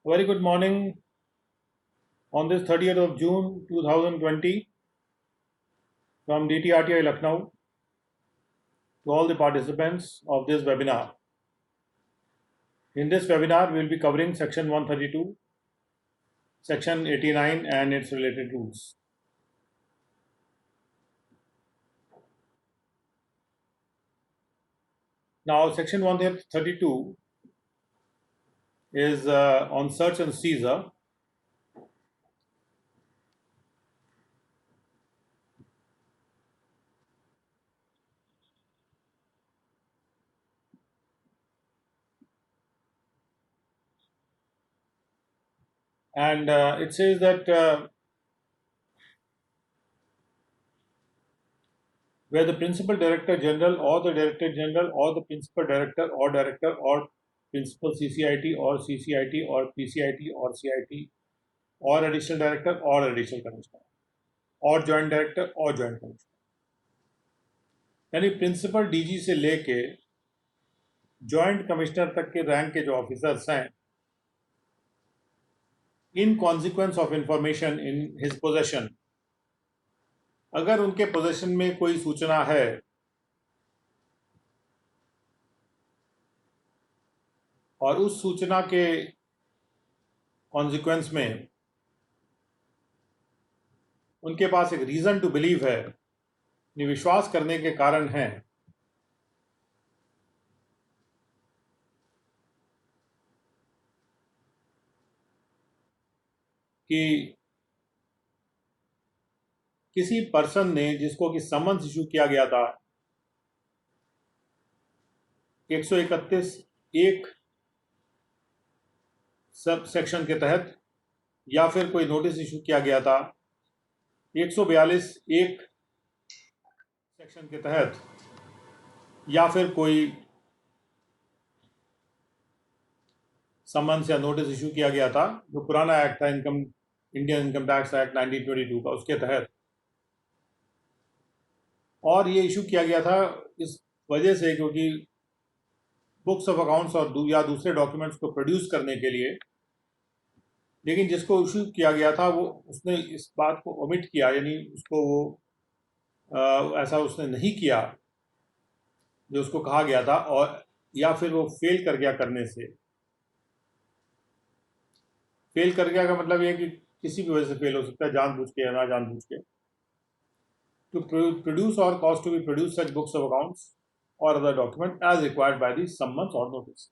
Very good morning on this 30th of June 2020 from DTRTI Lucknow to all the participants of this webinar. In this webinar, we will be covering Section 132, Section 89 and its related rules. Now, Section 132 is on search and seizure. And it says that where the Principal Director General or the Director General or the Principal Director or Principal CCIT or CCIT or PCIT or CIT or Additional Director or Additional Commissioner और joint director और joint commissioner यानी principal DG से लेके joint commissioner तक के rank के जो officers हैं, इन consequence of information in his possession, अगर उनके पोजेशन में कोई सूचना है और उस सूचना के कॉन्सिक्वेंस में उनके पास एक रीजन टू बिलीव है, विश्वास करने के कारण है कि किसी पर्सन ने जिसको कि समन्स इशू किया गया था 131 एक सब सेक्शन के तहत, या फिर कोई नोटिस इशू किया गया था 142 एक सेक्शन के तहत, या फिर कोई समन्स या नोटिस इशू किया गया था जो पुराना एक्ट था इंडियन इनकम टैक्स एक्ट 1922 का, उसके तहत, और ये इशू किया गया था इस वजह से क्योंकि बुक्स ऑफ अकाउंट्स और या दूसरे डॉक्यूमेंट्स को प्रोड्यूस करने के लिए, लेकिन जिसको इशू किया गया था वो उसने इस बात को ओमिट किया, यानी उसको वो ऐसा उसने नहीं किया जो उसको कहा गया था, और या फिर वो फेल कर गया करने से। फेल कर गया का मतलब ये कि किसी भी वजह से फेल हो सकता है, जानबूझ के या ना जानबूझ के। टू प्रोड्यूस और cause to be produce such books of accounts और other document as required by the summons और नोटिस,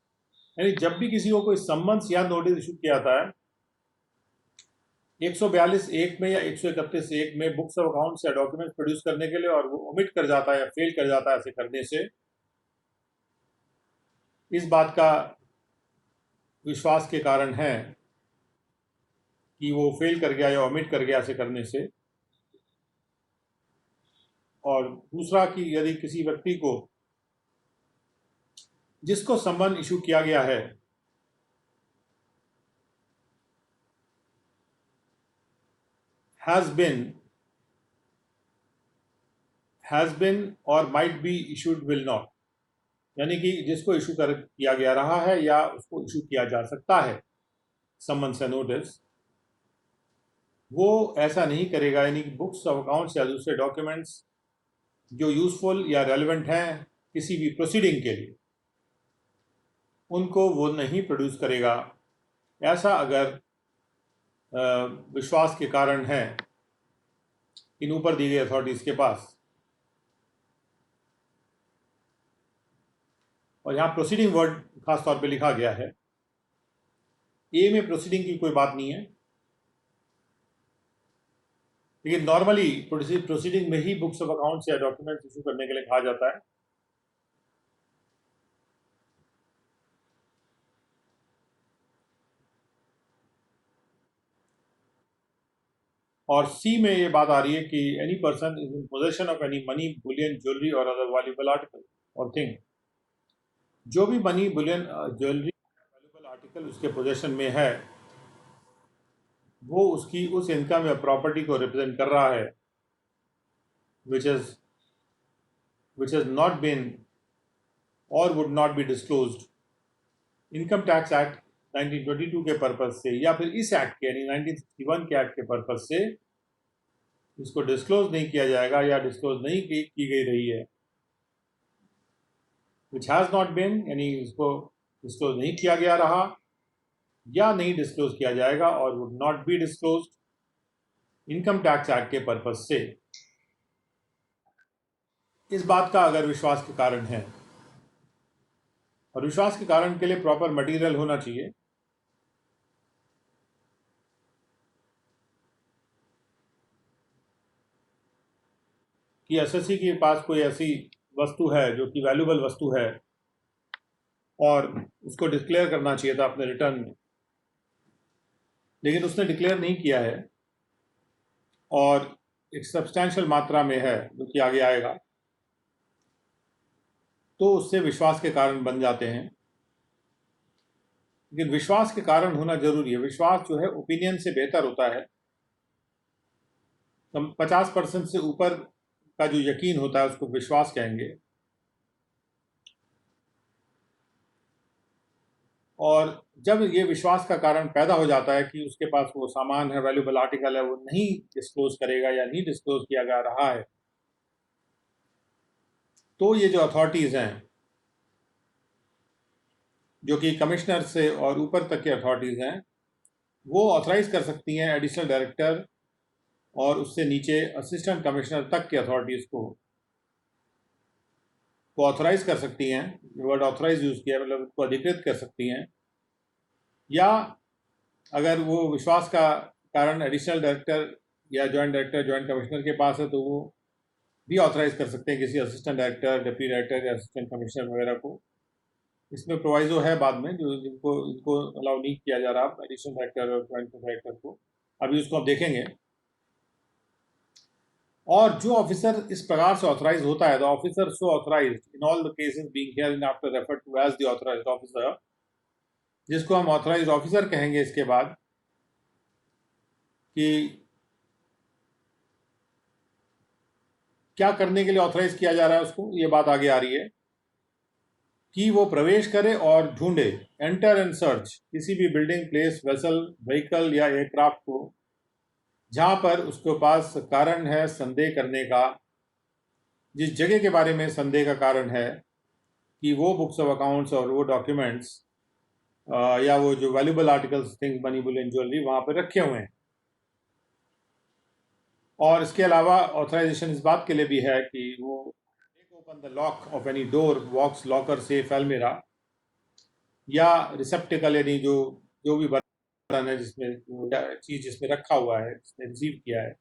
यानी जब भी किसी को कोई समन्स या नोटिस इशू किया जाता है 142 एक में या 131 एक में बुक्स ऑफ अकाउंट्स या डॉक्यूमेंट्स प्रोड्यूस करने के लिए, और वो ओमिट कर जाता है या फेल कर जाता है ऐसे करने से, इस बात का विश्वास के कारण है कि वो फेल कर गया या ओमिट कर गया ऐसे करने से। और दूसरा कि यदि किसी व्यक्ति को जिसको समन इशू किया गया है has been और might be issued will not, यानी कि जिसको इशू किया गया रहा है या उसको इशू किया जा सकता है समन से नोटिस, वो ऐसा नहीं करेगा, यानी कि बुक्स ऑफ अकाउंट्स या दूसरे डॉक्यूमेंट्स जो यूजफुल या रेलेवेंट हैं किसी भी प्रोसीडिंग के लिए, उनको वो नहीं प्रोड्यूस करेगा। ऐसा अगर विश्वास के कारण है इन ऊपर दी गई अथॉरिटीज के पास। और यहाँ प्रोसीडिंग वर्ड खास तौर पे लिखा गया है, ए में प्रोसीडिंग की कोई बात नहीं है, लेकिन नॉर्मली प्रोसीडिंग में ही बुक्स ऑफ अकाउंट्स या डॉक्यूमेंट्स इशू करने के लिए कहा जाता है। और सी में ये बात आ रही है कि any person is in possession of any money, bullion, jewellery और अदर वैल्यूएबल आर्टिकल और थिंग, जो भी money, bullion, jewellery, valuable article उसके पोजेशन में है, वो उसकी उस इनकम या प्रॉपर्टी को रिप्रेजेंट कर रहा है which has not been or would not be disclosed. Income tax act 1922 के पर्पज से या फिर इस एक्ट के यानी 1961 के एक्ट के पर्पज से इसको डिस्क्लोज नहीं किया जाएगा या डिस्क्लोज नहीं की गई रही है, विच हैज़ नॉट बीन, यानी इसको डिस्क्लोज नहीं किया गया रहा या नहीं डिस्क्लोज किया जाएगा और would not be disclose income tax act के पर्पज से, इस बात का अगर विश्वास के कारण है, और विश्वास के कारण के लिए प्रॉपर मटेरियल होना चाहिए। कि एसएससी के पास कोई ऐसी वस्तु है जो कि वैल्यूबल वस्तु है और उसको डिक्लेयर करना चाहिए था अपने रिटर्न में, लेकिन उसने डिक्लेयर नहीं किया है और एक सब्सटैंशियल मात्रा में है जो कि आगे आएगा, तो उससे विश्वास के कारण बन जाते हैं। लेकिन विश्वास के कारण होना जरूरी है। विश्वास जो है ओपिनियन से बेहतर होता है। 50% से ऊपर का जो यकीन होता है उसको विश्वास कहेंगे, और जब ये विश्वास का कारण पैदा हो जाता है कि उसके पास वो सामान है, वैल्यूबल आर्टिकल है, वो नहीं डिस्क्लोज करेगा या नहीं डिस्क्लोज किया जा रहा है, तो ये जो अथॉरिटीज़ हैं जो कि कमिश्नर से और ऊपर तक की अथॉरिटीज़ हैं, वो ऑथराइज कर सकती हैं एडिशनल डायरेक्टर और उससे नीचे असिस्टेंट कमिश्नर तक की अथॉरिटीज़ को ऑथराइज कर सकती हैं। वर्ड ऑथराइज यूज़ किया, मतलब उसको अधिकृत कर सकती हैं, या अगर वो विश्वास का कारण एडिशनल डायरेक्टर या जॉइंट डायरेक्टर, जॉइंट कमिश्नर के पास है, तो वो भी ऑथराइज कर सकते हैं किसी असिस्टेंट डायरेक्टर, डिप्टी डायरेक्टर या असिस्टेंट कमिश्नर वगैरह को। इसमें प्रोवाइजो है बाद में जो इनको अलाउ नहीं किया जा रहा एडिशनल डायरेक्टर और जॉइंट डायरेक्टर को, अभी उसको आप देखेंगे। और जो ऑफिसर इस प्रकार से ऑथराइज होता है, the officer so authorized in all the cases being hereinafter referred to as the authorised officer, जिसको हम ऑथराइज्ड ऑफिसर कहेंगे इसके बाद, कि क्या करने के लिए ऑथराइज किया जा रहा है उसको, ये बात आगे आ रही है कि वो प्रवेश करे और ढूंढे, एंटर एंड सर्च किसी भी बिल्डिंग, प्लेस, वेसल, व्हीकल या एयरक्राफ्ट को जहां पर उसके पास कारण है संदेह करने का, जिस जगह के बारे में संदेह का कारण है कि वो बुक्स ऑफ अकाउंट्स और वो डॉक्यूमेंट्स या वो जो valuable articles, things, money, bullion, jewellery वहां पर रखे हुए हैं। और इसके अलावा ऑथराइजेशन इस बात के लिए भी है कि वो open the lock of any door, box, locker, safe, अलमीरा या रिसेप्टिकल, यानी जो भी बर्तन है जिसमें चीज जिसमें रखा हुआ है, जिसने रिसीव किया है।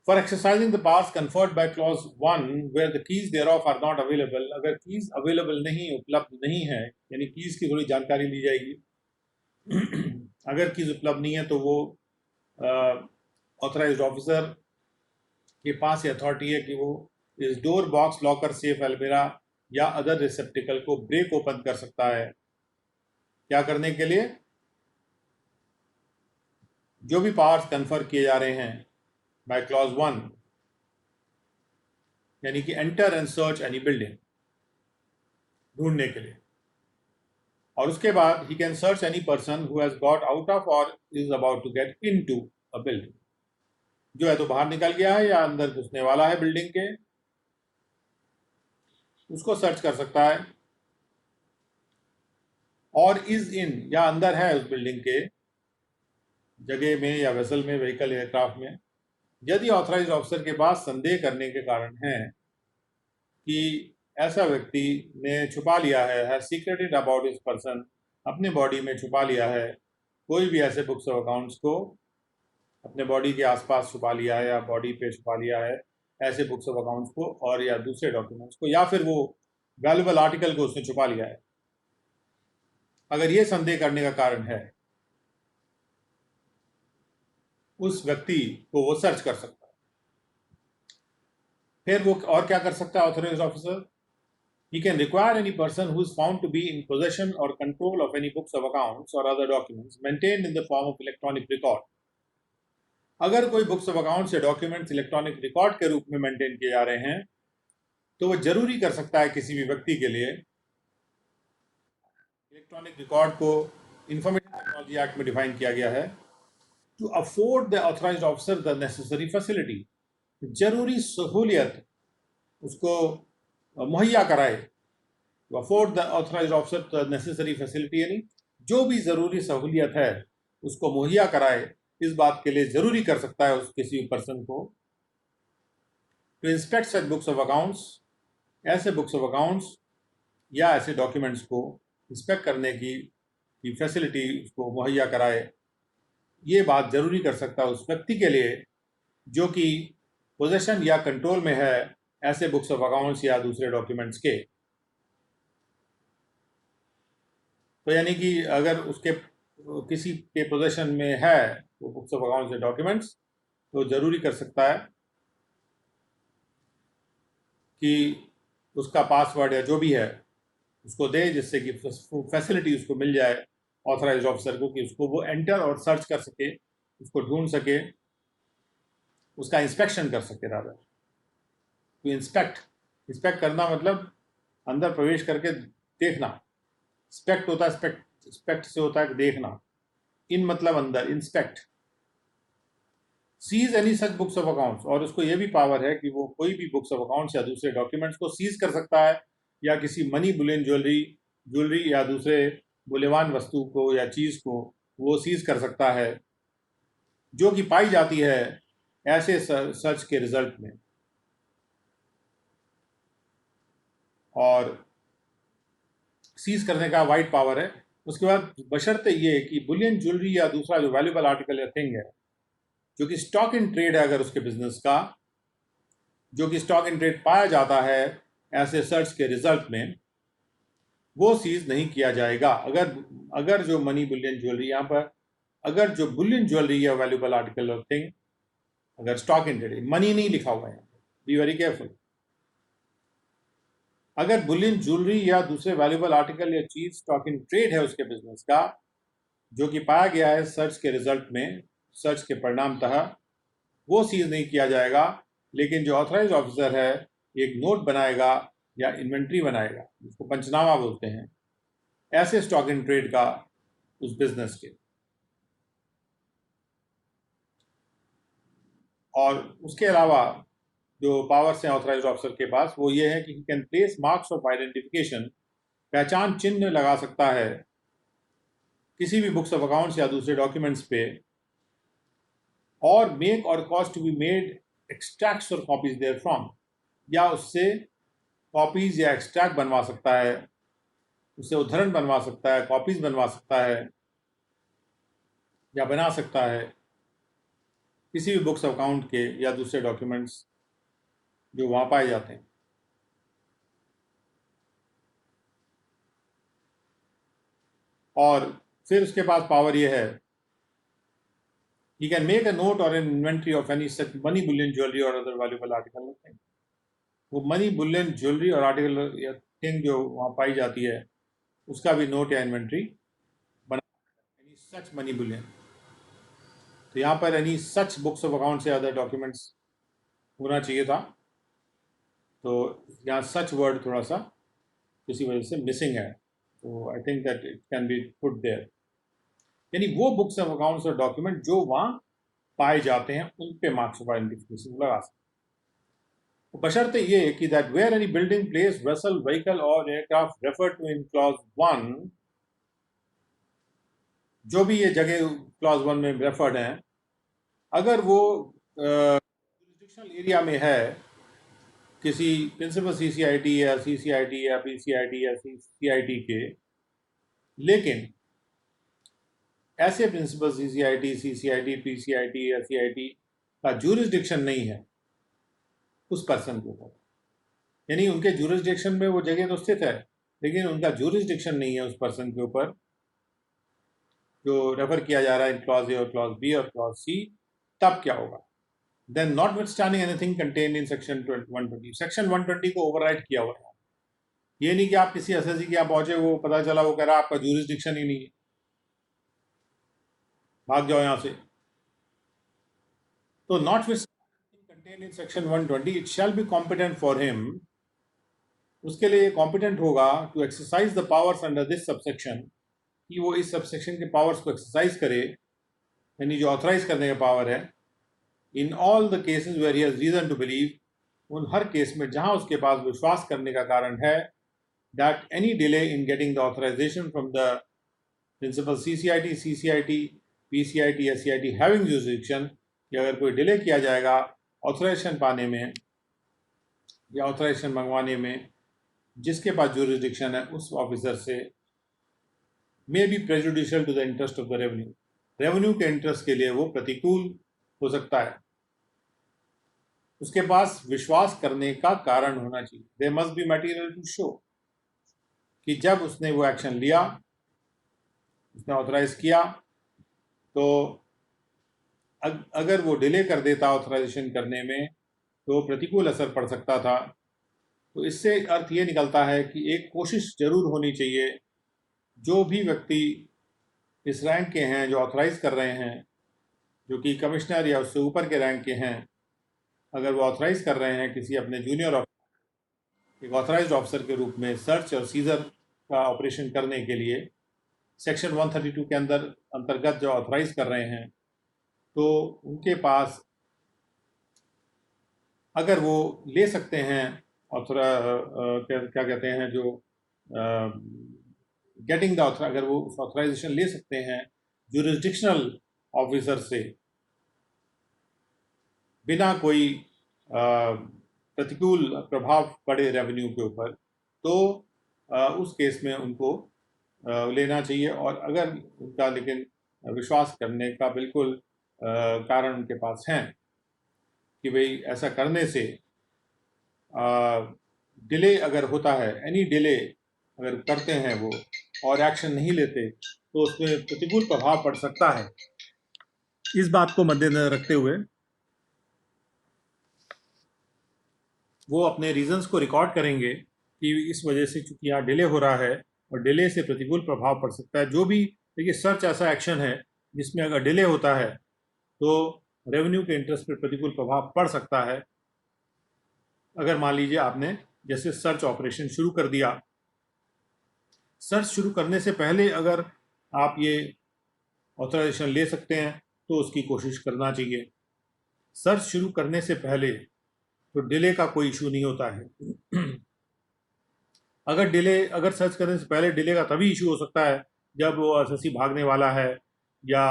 For exercising the powers conferred by clause 1 where the keys thereof are not available, अगर कीज अवेलेबल नहीं, उपलब्ध नहीं है, यानी कीज की थोड़ी जानकारी ली जाएगी। अगर कीज उपलब्ध नहीं है तो वो ऑथराइज्ड ऑफिसर के पास ये अथॉरिटी है कि वो इस डोर, बॉक्स, लॉकर, सेफ, अलमीरा या अदर रिसेप्टिकल को ब्रेक ओपन कर सकता है। क्या करने के लिए? जो भी पावर्स कन्फर किए जा रहे हैं बाय क्लॉज 1, यानी कि enter and search any building, ढूंढने के लिए, और उसके बाद ही can search any person who has got out of और is about to get into a building, जो है तो बाहर निकल गया है या अंदर घुसने वाला है बिल्डिंग के, उसको सर्च कर सकता है। और इज इन, या अंदर है उस बिल्डिंग के जगह में या वेसल में, व्हीकल, एयरक्राफ्ट में, यदि ऑथराइज्ड ऑफिसर के पास संदेह करने के कारण है कि ऐसा व्यक्ति ने छुपा लिया है सीक्रेटेड अबाउट इस पर्सन, अपने बॉडी में छुपा लिया है कोई भी ऐसे बुक्स ऑफ अकाउंट्स को, अपने बॉडी के आसपास छुपा लिया है या बॉडी पे छुपा लिया है ऐसे बुक्स ऑफ अकाउंट्स को और या दूसरे डॉक्यूमेंट्स को, या फिर वो वैल्यूबल आर्टिकल को उसने छुपा लिया है, अगर ये संदेह करने का कारण है, उस व्यक्ति को वो सर्च कर सकता है। फिर वो और क्या कर सकता है authorised officer? He can require any person who is found to be in possession or control of any books of accounts or other documents maintained in the form of electronic record. अगर कोई books of accounts या documents electronic record के रूप में maintain किए जा रहे हैं, तो वो जरूरी कर सकता है किसी भी व्यक्ति के लिए इलेक्ट्रॉनिक रिकॉर्ड को इंफॉर्मेशन टेक्नोलॉजी एक्ट में डिफाइन किया गया है to afford the authorised officer the necessary facility, जरूरी सहूलियत उसको मुहैया कराए। To afford the authorised officer the necessary facility यानी जो भी ज़रूरी सहूलियत है उसको मुहैया कराए, इस बात के लिए ज़रूरी कर सकता है उस किसी पर्सन को। To inspect such books of accounts, ऐसे बुक्स ऑफ अकाउंट्स या ऐसे डॉक्यूमेंट्स को इंस्पेक्ट करने की फैसिलिटी उसको मुहैया कराए, ये बात ज़रूरी कर सकता है उस व्यक्ति के लिए जो कि पोजेशन या कंट्रोल में है ऐसे बुक्स ऑफ अकाउंट्स या दूसरे डॉक्यूमेंट्स के। तो यानी कि अगर उसके किसी के पोजेशन में है वो बुक्स ऑफ अकाउंट्स या डॉक्यूमेंट्स, तो ज़रूरी कर सकता है कि उसका पासवर्ड या जो भी है उसको दे, जिससे कि फैसिलिटी उसको मिल जाए ऑथराइज्ड ऑफिसर को कि उसको वो एंटर और सर्च कर सके, उसको ढूंढ सके, उसका इंस्पेक्शन कर सके। रादर टू इंस्पेक्ट करना मतलब अंदर प्रवेश करके देखना। स्पेक्ट होता है, स्पेक्ट से होता है देखना, इन मतलब अंदर, inspect. Seize any such books of accounts, और उसको ये भी पावर है कि वो कोई भी बुक्स ऑफ अकाउंट्स या दूसरे डॉक्यूमेंट्स को सीज कर सकता है, या किसी मनी बुलियन ज्वेलरी या दूसरे मूल्यवान वस्तु को या चीज़ को वो सीज कर सकता है जो कि पाई जाती है ऐसे सर्च के रिजल्ट में। और सीज करने का वाइड पावर है। उसके बाद बशर्ते ये कि बुलियन ज्वेलरी या दूसरा जो वैल्यूबल आर्टिकल या थिंग है जो कि स्टॉक इन ट्रेड है अगर उसके बिजनेस का, जो कि स्टॉक इन ट्रेड पाया जाता है ऐसे सर्च के रिजल्ट में, वो सीज नहीं किया जाएगा। अगर जो मनी बुलियन ज्वेलरी, यहाँ पर अगर जो बुलियन ज्वेलरी या वैल्यूबल आर्टिकल और थिंग अगर स्टॉक इन ट्रेड, मनी नहीं लिखा हुआ है, बी वेरी केयरफुल। अगर बुलियन ज्वेलरी या दूसरे वैल्यूबल आर्टिकल या चीज स्टॉक इन ट्रेड है उसके बिजनेस का, जो कि पाया गया है सर्च के रिजल्ट में, सर्च के परिणामतः, वो सीज नहीं किया जाएगा। लेकिन जो ऑथराइज्ड ऑफिसर है एक नोट बनाएगा या इन्वेंट्री बनाएगा, जिसको पंचनामा बोलते हैं, ऐसे स्टॉक इन ट्रेड का उस बिजनेस के। और उसके अलावा जो पावर्स हैं ऑथराइज्ड ऑफिसर के पास वो ये है कि he can place marks of identification, पहचान चिन्ह लगा सकता है किसी भी बुक्स ऑफ अकाउंट्स या दूसरे डॉक्यूमेंट्स पे, or make or cause to be made extracts or copies therefrom, या उससे कॉपीज या एक्सट्रैक्ट बनवा सकता है, उससे उद्धरण बनवा सकता है, कॉपीज बनवा सकता है या बना सकता है किसी भी बुक्स ऑफ अकाउंट के या दूसरे डॉक्यूमेंट्स जो वहाँ पाए जाते हैं। और फिर उसके पास पावर ये है, he can make a note or an inventory of any such money bullion jewelry or other valuable article। वो मनी बुलियन ज्वेलरी और आर्टिकल या थिंग जो वहाँ पाई जाती है उसका भी नोट या इन्वेंट्री बना, एनी सच मनी बुलियन। तो यहाँ पर any such books of accounts या अदर डॉक्यूमेंट्स होना चाहिए था, तो यहाँ सच वर्ड थोड़ा सा किसी वजह से मिसिंग है, तो I think that it can be put there. यानी वो बुक्स ऑफ अकाउंट्स और डॉक्यूमेंट जो वहाँ पाए जाते हैं उन पे मार्क्स ऑफ आइडेंटिफिकेशन लगा सकते हैं, बशर्ते ये कि that where any building, place, vessel, vehicle और aircraft refer to in clause 1, जो भी ये जगह क्लॉज 1 में रेफर्ड हैं, अगर वो जुरिसडिक्शनल एरिया में है किसी प्रिंसिपल सीसीआईटी या सीसीआईटी या पीसीआईटी या सीसीआईटी के, लेकिन ऐसे प्रिंसिपल सीसीआईटी, सीसीआईटी, पीसीआईटी या सीआईटी का जुरिसडिक्शन नहीं है उस पर्सन के ऊपर, यानी उनके जुरिसडिक्शन में वो जगह तो स्थित है लेकिन उनका जुरिसडिक्शन नहीं है उस पर्सन के ऊपर जो रेफर किया जा रहा है क्लॉज ए और क्लॉज बी और क्लॉज सी, तब क्या होगा? Then notwithstanding anything contained in section 120, section 120 को ओवरराइड किया हुआ है। ये नहीं कि आप किसी एसएससी के यहाँ पहुंचे, वो पता चला वो कह रहा आपका जुरिसडिक्शन ही नहीं है, भाग जाओ यहाँ से। तो notwithstanding contained in section 120, it shall be competent for him उसके लिए कॉम्पिटेंट होगा to exercise the powers under this subsection, कि वो इस सबसेक्शन के पावर्स को एक्सरसाइज करे, यानी जो ऑथराइज करने का पावर है, in all the cases where he has reason to believe, उन हर केस में जहां उसके पास विश्वास करने का कारण है, that any delay in getting the authorization from the principal CCIT, CCIT, PCIT या CIT हैविंग जुरिसडिक्शन, कि अगर कोई डिले किया जाएगा ऑथराइजेशन पाने में या ऑथराइजेशन मंगवाने में, जिसके पास जुरिसडिक्शन है उस ऑफिसर से, may be prejudicial to the interest of the revenue, revenue के इंटरेस्ट के लिए वो प्रतिकूल हो सकता है। उसके पास विश्वास करने का कारण होना चाहिए, they must be material to show, कि जब उसने वो एक्शन लिया, उसने ऑथराइज किया, तो अगर वो डिले कर देता ऑथराइजेशन करने में तो प्रतिकूल असर पड़ सकता था। तो इससे अर्थ ये निकलता है कि एक कोशिश जरूर होनी चाहिए, जो भी व्यक्ति इस रैंक के हैं, जो ऑथराइज कर रहे हैं, जो कि कमिश्नर या उससे ऊपर के रैंक के हैं, अगर वो ऑथराइज कर रहे हैं किसी अपने जूनियर एक ऑथराइज्ड ऑफिसर के रूप में सर्च और सीजर का ऑपरेशन करने के लिए सेक्शन 132 के अंतर्गत जो ऑथराइज कर रहे हैं, तो उनके पास अगर वो ले सकते हैं क्या कहते हैं, जो गेटिंग द अगर वो ऑथराइजेशन ले सकते हैं जुरिस्डिक्शनल ऑफिसर से बिना कोई प्रतिकूल प्रभाव पड़े रेवेन्यू के ऊपर, तो उस केस में उनको लेना चाहिए। और अगर उनका लेकिन विश्वास करने का बिल्कुल कारण उनके पास हैं कि भाई ऐसा करने से डिले अगर होता है, एनी डिले अगर करते हैं वो और एक्शन नहीं लेते, तो उसमें प्रतिकूल प्रभाव पड़ सकता है। इस बात को मद्देनजर रखते हुए वो अपने रीजंस को रिकॉर्ड करेंगे कि इस वजह से चूंकि यहाँ डिले हो रहा है और डिले से प्रतिकूल प्रभाव पड़ सकता है। जो भी देखिए सर्च ऐसा एक्शन है जिसमें अगर डिले होता है तो रेवेन्यू के इंटरेस्ट पर प्रतिकूल प्रभाव पड़ सकता है। अगर मान लीजिए आपने जैसे सर्च ऑपरेशन शुरू कर दिया, सर्च शुरू करने से पहले अगर आप ये ऑथराइजेशन ले सकते हैं तो उसकी कोशिश करना चाहिए। सर्च शुरू करने से पहले तो डिले का कोई इशू नहीं होता है। अगर सर्च करने से पहले डिले का तभी इशू हो सकता है जब वो एसएससी भागने वाला है या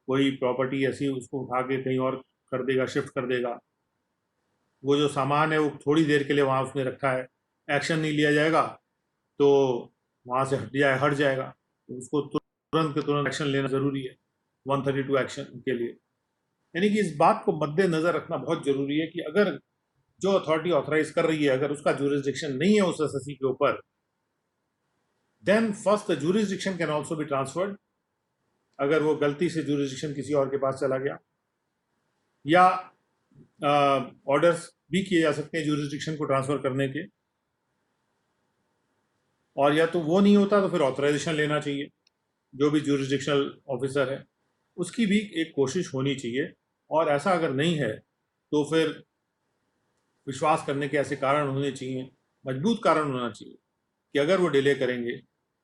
कोई प्रॉपर्टी ऐसी उसको उठा के कहीं और कर देगा, शिफ्ट कर देगा। वो जो सामान है वो थोड़ी देर के लिए वहाँ उसने रखा है, एक्शन नहीं लिया जाएगा तो वहाँ से हट जाएगा। तो उसको तुरंत के तुरंत एक्शन लेना ज़रूरी है 132 एक्शन के लिए। यानी कि इस बात को मद्देनजर रखना बहुत ज़रूरी है कि अगर जो अथॉरिटी ऑथराइज कर रही है अगर उसका जुरिस्डिक्शन नहीं है उस एसएससी के ऊपर, then first the jurisdiction can also be transferred. अगर वो गलती से जुरिस्डिक्शन किसी और के पास चला गया, या ऑर्डर्स भी किए जा सकते हैं जुरिस्डिक्शन को ट्रांसफर करने के, और या तो वो नहीं होता तो फिर ऑथराइजेशन लेना चाहिए। जो भी जुरिस्डिक्शनल ऑफिसर है उसकी भी एक कोशिश होनी चाहिए, और ऐसा अगर नहीं है तो फिर विश्वास करने के ऐसे कारण होने चाहिए, मजबूत कारण होना चाहिए कि अगर वो डिले करेंगे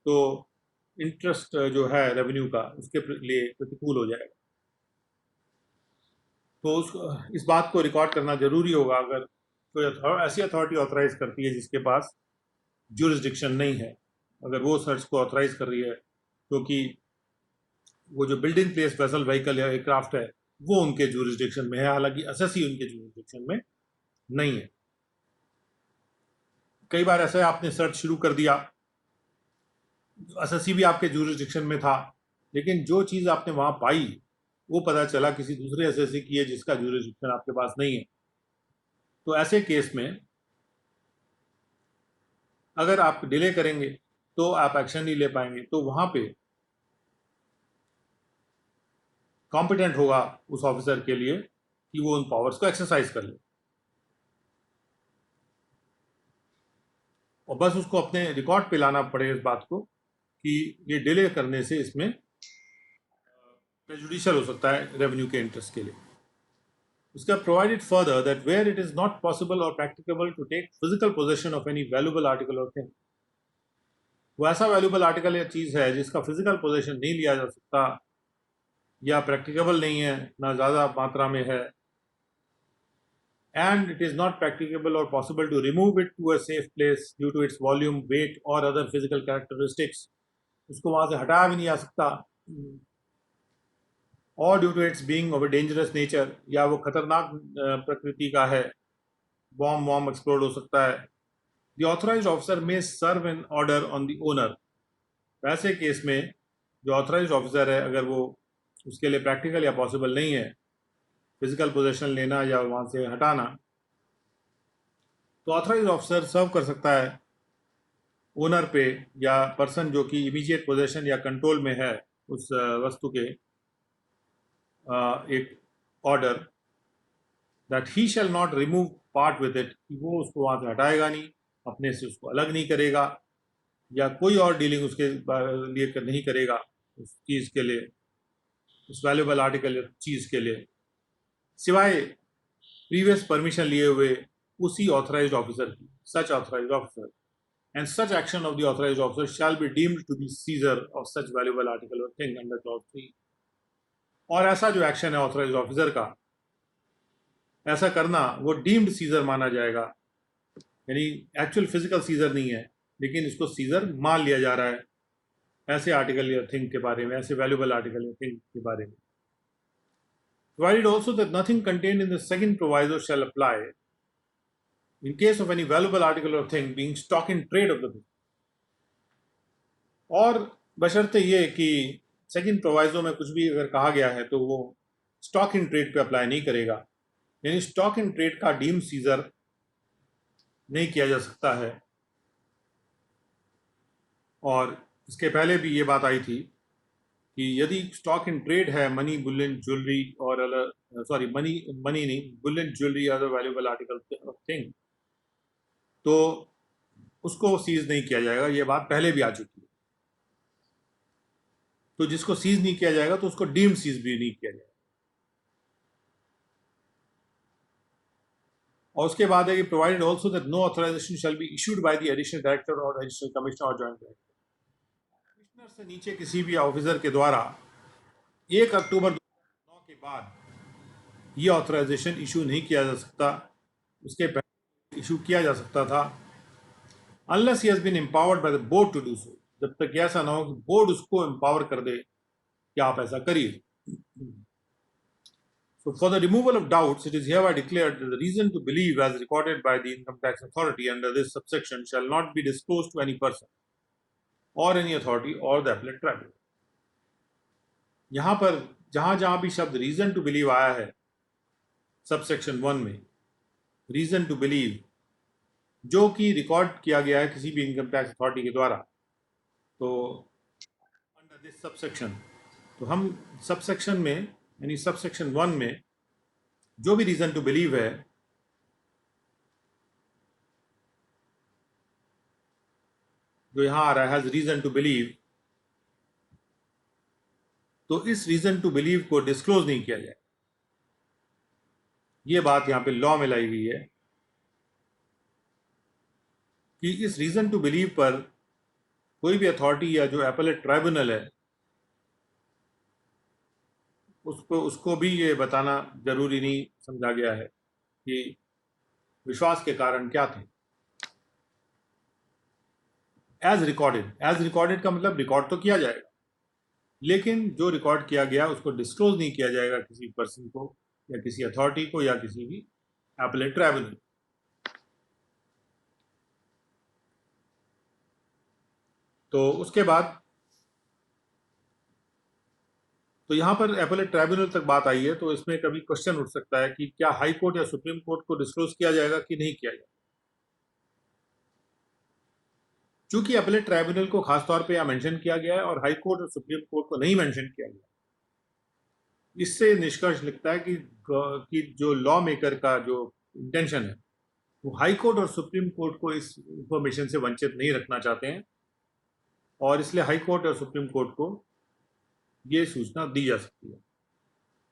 तो इंटरेस्ट जो है रेवेन्यू का उसके लिए प्रतिकूल हो जाएगा। तो इस बात को रिकॉर्ड करना जरूरी होगा अगर कोई ऐसी अथॉरिटी ऑथराइज करती है जिसके पास जुरिस्डिक्शन नहीं है, अगर वो सर्च को ऑथराइज कर रही है, क्योंकि वो जो बिल्डिंग प्लेस वेसल व्हीकल या एयरक्राफ्ट है वो उनके जुरिस्डिक्शन में है, हालांकि एसएससी उनके जुरिस्डिक्शन में नहीं है। कई बार ऐसा है आपने सर्च शुरू कर दिया, एसएससी भी आपके जुरिस्डिक्शन में था, लेकिन जो चीज़ आपने वहाँ पाई वो पता चला किसी दूसरे एसएससी की है जिसका जुरिस्डिक्शन आपके पास नहीं है। तो ऐसे केस में अगर आप डिले करेंगे तो आप एक्शन नहीं ले पाएंगे, तो वहाँ पे कॉम्पिटेंट होगा उस ऑफिसर के लिए कि वो उन पावर्स को एक्सरसाइज कर ले, और बस उसको अपने रिकॉर्ड पे लाना पड़े इस बात को कि ये डिले करने से इसमें प्रेजुडिशियल हो सकता है रेवेन्यू के इंटरेस्ट के लिए। उसका provided further that where it is not possible or practicable to take physical possession of any valuable article or thing, वो ऐसा वैल्यूबल आर्टिकल या चीज़ है जिसका फिजिकल पोजेशन नहीं लिया जा सकता या प्रैक्टिकेबल नहीं है, ना ज़्यादा मात्रा में है, and it is not practicable or possible to remove it to a safe place due to its volume, weight or other physical characteristics, उसको वहाँ से हटाया भी नहीं जा सकता, और due to its being of a dangerous nature, या वो खतरनाक प्रकृति का है, बॉम्ब एक्सप्लोड हो सकता है. द ऑथराइज्ड ऑफिसर में serve an order on the owner. वैसे केस में जो ऑथराइज्ड ऑफिसर है, अगर वो उसके लिए प्रैक्टिकल या पॉसिबल नहीं है फिजिकल पोजेशन लेना या वहाँ से हटाना, तो ऑथराइज्ड ऑफिसर सर्व कर सकता है ओनर पे या पर्सन जो कि इमीडिएट पोजेशन या कंट्रोल में है उस वस्तु के, एक order that he shall not remove part with it, कि वो उसको वहाँ से हटाएगा नहीं, अपने से उसको अलग नहीं करेगा या कोई और डीलिंग उसके लिए नहीं करेगा उस चीज़ के लिए, उस वैल्यूबल आर्टिकल चीज़ के लिए, सिवाय प्रीवियस परमिशन लिए हुए उसी ऑथराइज्ड ऑफिसर की. Such authorised officer and such action of the authorized officer shall be deemed to be seizure of such valuable article or thing under clause 3. और ऐसा जो एक्शन है ऑथराइज्ड ऑफिसर का, ऐसा करना वो डीम्ड सीजर माना जाएगा, यानी एक्चुअल फिजिकल सीजर नहीं है लेकिन इसको सीजर मान लिया जा रहा है ऐसे आर्टिकल या थिंग के बारे में, ऐसे वैल्यूबल आर्टिकल या थिंग के बारे में. Provided also that nothing contained in the second proviso shall apply in case of any valuable article or thing being stock in trade of the business. और बशर्ते ये कि सेकंड प्रोवाइजो में कुछ भी अगर कहा गया है तो वो स्टॉक इन ट्रेड पे अप्लाई नहीं करेगा, यानी स्टॉक इन ट्रेड का डीम सीजर नहीं किया जा सकता है. और इसके पहले भी ये बात आई थी कि यदि स्टॉक इन ट्रेड है मनी, बुलियन, ज्वेलरी और मनी नहीं, Boolean, jewellery, other valuable article of thing, तो उसको सीज नहीं किया जाएगा. ये बात पहले भी आ चुकी है. तो जिसको सीज नहीं किया जाएगा तो उसको डीम्ड सीज भी नहीं किया जाएगा. और उसके बाद है कि provided also that no authorization shall be issued by the additional director or additional commissioner or joint director. Commissioner से नीचे किसी भी ऑफिसर के द्वारा 1 अक्टूबर 2009 के बाद ये ऑथराइजेशन इशू नहीं किया जा सकता. उसके पहले इशू किया जा सकता था unless he has been empowered by the board to do so. जब तक ऐसा ना हो कि बोर्ड उसको एम्पावर कर दे कि आप ऐसा करिए. So for the removal of doubts, it is hereby declared that the reason to believe as recorded by the income tax authority under this subsection shall not be disclosed to any person or any authority or the appellate tribunal. यहाँ पर जहाँ भी शब्द reason to believe आया है subsection 1 में, reason to believe जो कि रिकॉर्ड किया गया है किसी भी इनकम टैक्स अथॉरिटी के द्वारा, तो अंडर दिस सबसेक्शन, तो हम सबसेक्शन में यानी सबसेक्शन 1 में जो भी रीजन टू बिलीव है, जो यहां आ रहा है हैज रीजन टू बिलीव, तो इस रीजन टू बिलीव को डिस्क्लोज नहीं किया जाए. ये बात यहां पे लॉ में लाई हुई है कि इस रीजन टू बिलीव पर कोई भी अथॉरिटी या जो एपेलेट ट्राइब्यूनल है उसको भी ये बताना जरूरी नहीं समझा गया है कि विश्वास के कारण क्या थे. एज रिकॉर्डेड का मतलब रिकॉर्ड तो किया जाएगा, लेकिन जो रिकॉर्ड किया गया उसको डिस्क्लोज नहीं किया जाएगा किसी पर्सन को या किसी अथॉरिटी को या किसी भी एपेलेट ट्राइब्यूनल. तो उसके बाद तो यहाँ पर एपेलेट ट्राइब्यूनल तक बात आई है, तो इसमें कभी क्वेश्चन उठ सकता है कि क्या हाई कोर्ट या सुप्रीम कोर्ट को डिस्क्लोज किया जाएगा कि नहीं किया जाएगा. चूंकि एपेलेट ट्राइब्यूनल को खासतौर पे यहाँ मेंशन किया गया है और हाई कोर्ट और सुप्रीम कोर्ट को नहीं मेंशन किया गया, इससे निष्कर्ष लिखता है कि जो लॉ मेकर का जो इंटेंशन है वो हाई कोर्ट और सुप्रीम कोर्ट को इस इंफॉर्मेशन से वंचित नहीं रखना चाहते हैं, और इसलिए हाई कोर्ट और सुप्रीम कोर्ट को ये सूचना दी जा सकती है.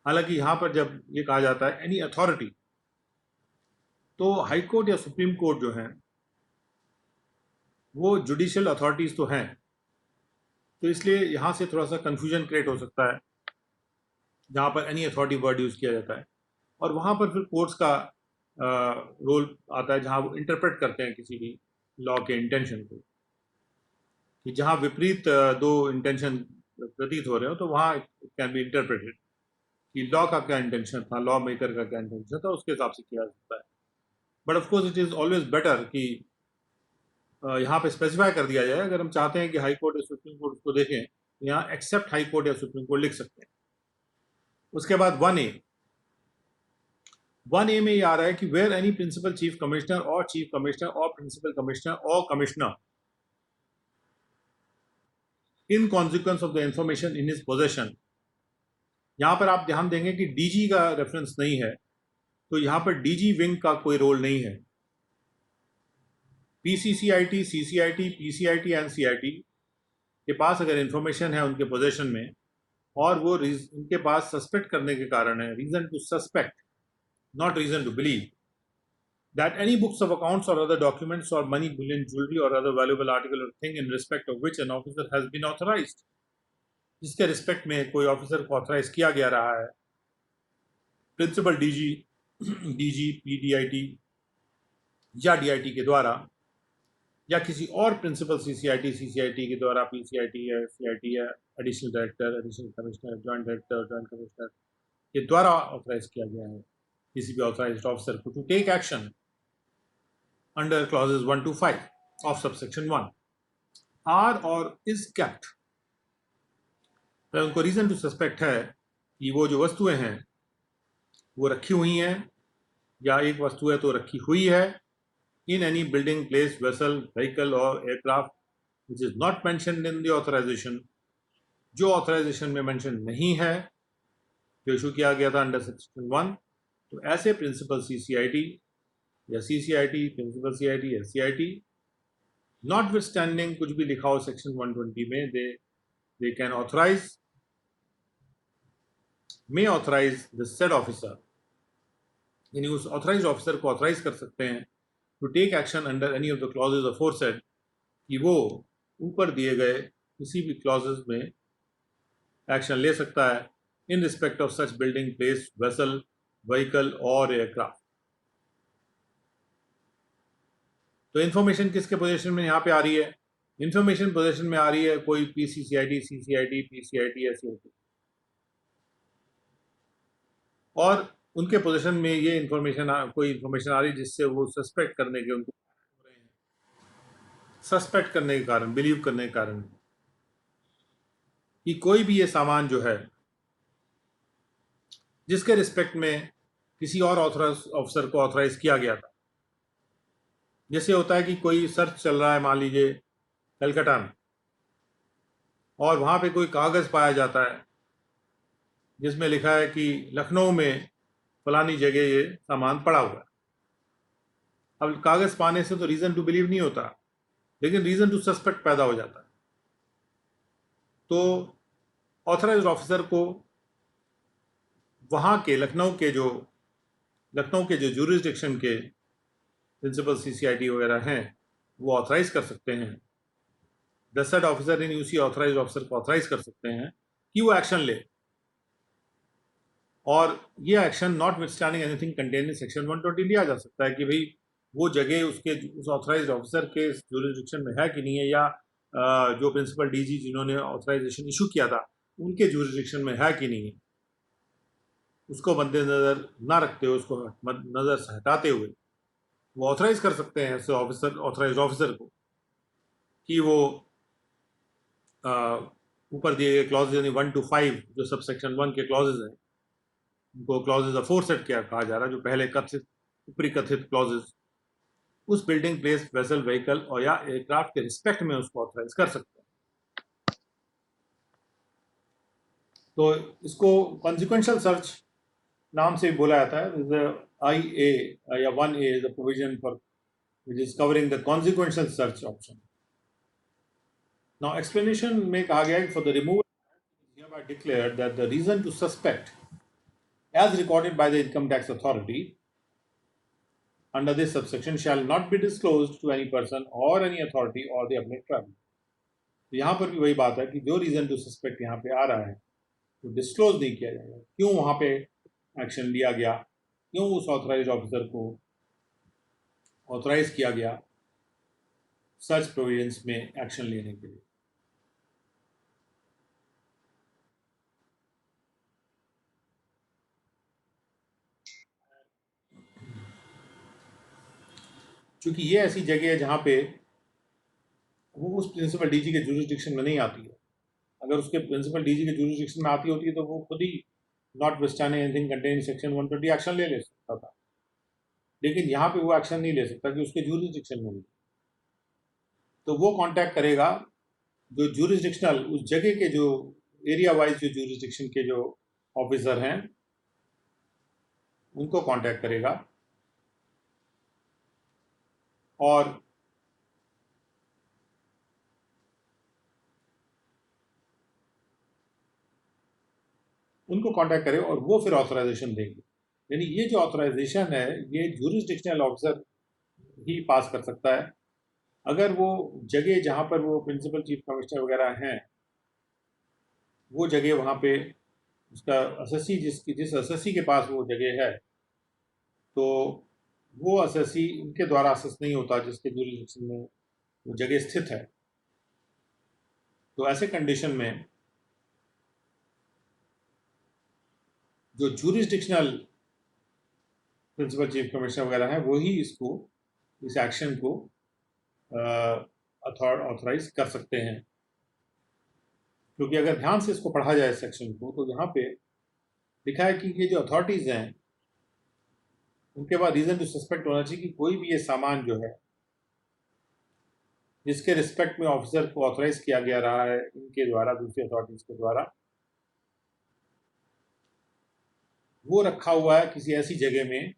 हालांकि यहाँ पर जब ये कहा जाता है एनी अथॉरिटी, तो हाई कोर्ट या सुप्रीम कोर्ट जो है वो जुडिशियल अथॉरिटीज़ तो हैं, तो इसलिए यहाँ से थोड़ा सा कन्फ्यूजन क्रिएट हो सकता है जहाँ पर एनी अथॉरिटी वर्ड यूज़ किया जाता है, और वहाँ पर फिर कोर्ट्स का रोल आता है जहाँ वो इंटरप्रेट करते हैं किसी भी लॉ के इंटेंशन को, कि जहाँ विपरीत दो इंटेंशन प्रतीत हो रहे हो तो वहाँ कैन बी इंटरप्रेटेड कि लॉ का क्या इंटेंशन था, लॉ मेकर का क्या इंटेंशन था, उसके हिसाब से किया जाता है। But of course it is always better कि यहाँ पे स्पेसिफाई कर दिया जाए। अगर हम चाहते हैं कि हाई कोर्ट या सुप्रीम कोर्ट को देखें तो यहाँ एक्सेप्ट हाई कोर्ट या सुप्रीम कोर्ट लिख सकते हैं। उसके बाद 1A में ये आ रहा है कि where any principal chief commissioner or chief commissioner or principal commissioner or commissioner in consequence of the information in his possession, यहाँ पर आप ध्यान देंगे कि डीजी का रेफरेंस नहीं है, तो यहाँ पर डीजी विंग का कोई रोल नहीं है। PCCIT, CCIT, PCIT and CIT के पास अगर इंफॉर्मेशन है उनके पोजेशन में और वो उनके पास सस्पेक्ट करने के कारण है, reason to suspect, not reason to believe, that any books of accounts or other documents or money, bullion, jewelry or other valuable article or thing in respect of which an officer has been authorized, जिसके respect में कोई officer को authorise किया गया रहा है, principal DG, DG, PDIT या DIT के द्वारा, या किसी और प्रिंसिपल सीसीआईटी, सीसीआईटी के द्वारा, पीसीआईटी या सीआईटी या additional director, additional commissioner, joint director, joint commissioner के द्वारा ऑथराइज किया गया है किसी भी ऑथराइज्ड ऑफिसर को to take action under clauses 1 to 5 of subsection 1 are or is kept. उनको रीजन टू सस्पेक्ट है कि वो जो वस्तुएं हैं वो रखी हुई हैं, या एक वस्तु है तो रखी हुई है, in any building, place, vessel, vehicle और aircraft which is not mentioned in the authorisation, जो ऑथराइजेशन में मेंशन नहीं है, जो इशू किया गया था अंडर सेक्शन 1, तो ऐसे प्रिंसिपल सीसीआईटी या सीसीआईटी, प्रिंसिपल सीआईटी या सीआईटी, नॉट विथ स्टैंडिंग कुछ भी लिखा हो सेक्शन 120 में, they can authorize, may authorize the said officer, यानी उस ऑथराइज ऑफिसर को ऑथराइज कर सकते हैं to take action under any of the clauses aforesaid, कि वो ऊपर दिए गए किसी भी क्लॉजेज में एक्शन ले सकता है इन respect of such building, place, vessel, vehicle और एयरक्राफ्ट। तो इन्फॉर्मेशन किसके पोजीशन में यहाँ पे आ रही है? इन्फॉर्मेशन पोजीशन में आ रही है कोई पीसीसीआईटी, सीसीआईटी, पीसीआईटी या सीआईटी, और उनके पोजीशन में ये कोई इन्फॉर्मेशन आ रही है जिससे वो सस्पेक्ट करने के, उनको सस्पेक्ट करने के कारण, बिलीव करने के कारण कि कोई भी ये सामान जो है जिसके रिस्पेक्ट में किसी और ऑफिसर को ऑथराइज किया गया था, जैसे होता है कि कोई सर्च चल रहा है मान लीजिए कलकत्ता में, और वहाँ पे कोई कागज़ पाया जाता है जिसमें लिखा है कि लखनऊ में फलानी जगह ये सामान पड़ा हुआ है। अब कागज़ पाने से तो रीज़न टू बिलीव नहीं होता, लेकिन रीज़न टू सस्पेक्ट पैदा हो जाता है। तो ऑथराइज्ड ऑफिसर को वहाँ के लखनऊ के जो ज्यूरिसडिक्शन के प्रिंसिपल सीसीआईटी वगैरह हैं वो ऑथराइज कर सकते हैं, द सेड ऑफिसर इन उसी ऑथराइज्ड ऑफिसर को ऑथराइज कर सकते हैं कि वो एक्शन ले, और ये action not withstanding anything contain in section 120 लिया जा सकता है कि भाई वो जगह उस ऑथराइज्ड ऑफिसर के ज्यूरिसडिक्शन में है कि नहीं है, या जो प्रिंसिपल डीजी जिन्होंने ऑथराइजेशन इशू किया था उनके ज्यूरिसडिक्शन में है कि नहीं है, उसको मद्देनजर ना रखते हुए, उसको नज़र से हटाते हुए वो ऑथराइज कर सकते हैं ऐसे ऑफिसर, ऑथराइज्ड ऑफिसर को, कि वो ऊपर दिए गए क्लॉजेज यानी 1 to 5 जो सब सेक्शन 1 के क्लॉजेज हैं उनको क्लॉजेज अफोरसेड क्या कहा जा रहा है, जो पहले कथित ऊपरी कथित क्लॉजेज उस बिल्डिंग, प्लेस, वेसल, व्हीकल और या एयरक्राफ्ट के रिस्पेक्ट में उसको ऑथराइज कर सकते हैं। तो इसको कॉन्सिक्वेंशियल सर्च नाम से बोला जाता है। IA या 1A is a provision for which is covering the consequential search option. Now explanation में कहा गया है कि for the removal hereby declared that the reason to suspect as recorded by the income tax authority under this subsection shall not be disclosed to any person or any authority or the appellate tribunal. तो यहाँ पर भी वही बात है कि जो reason to suspect यहाँ पे आ रहा है तो डिस्क्लोज नहीं किया जाएगा, क्यों वहाँ पे एक्शन लिया गया, क्यों उस ऑथराइज ऑफिसर को ऑथराइज किया गया सच प्रोविजंस में एक्शन लेने के लिए। क्योंकि ये ऐसी जगह है जहाँ पे वो उस प्रिंसिपल डीजी के जुरिस्डिक्शन में नहीं आती है। अगर उसके प्रिंसिपल डीजी के जुरिस्डिक्शन में आती होती है तो वो खुद ही notwithstanding anything contain section 120 action ले सकता था, लेकिन यहाँ पे वो एक्शन नहीं ले सकता कि उसके जुरिस्डिक्शन में नहीं। तो वो कांटेक्ट करेगा जो जुरिस्डिक्शनल उस जगह के जो एरिया वाइज जो जुरिस्डिक्शन के जो ऑफिसर हैं उनको कांटेक्ट करेगा और उनको कांटेक्ट करे और वो फिर ऑथराइजेशन देंगे। यानी ये जो ऑथराइजेशन है ये जुरिस्डिक्शनल ऑफिसर ही पास कर सकता है। अगर वो जगह जहाँ पर वो प्रिंसिपल चीफ कमिश्नर वगैरह हैं वो जगह वहाँ पे उसका असेसी जिस असेसी के पास वो जगह है तो वो असेसी उनके द्वारा असेस नहीं होता जिसके जुरिस्डिक्शन में वो जगह स्थित है। तो ऐसे कंडीशन में जो जुरिस्डिक्शनल प्रिंसिपल चीफ कमिश्नर वगैरह है वो ही इस एक्शन को ऑथराइज कर सकते हैं। क्योंकि अगर ध्यान से इसको पढ़ा जाए सेक्शन को तो यहाँ पे लिखा है कि ये जो अथॉरिटीज हैं उनके बाद रीजन टू सस्पेक्ट होना चाहिए कि कोई भी ये सामान जो है जिसके रिस्पेक्ट में ऑफिसर को ऑथराइज किया गया रहा है इनके द्वारा दूसरी अथॉरिटीज के द्वारा वो रखा हुआ है किसी ऐसी जगह में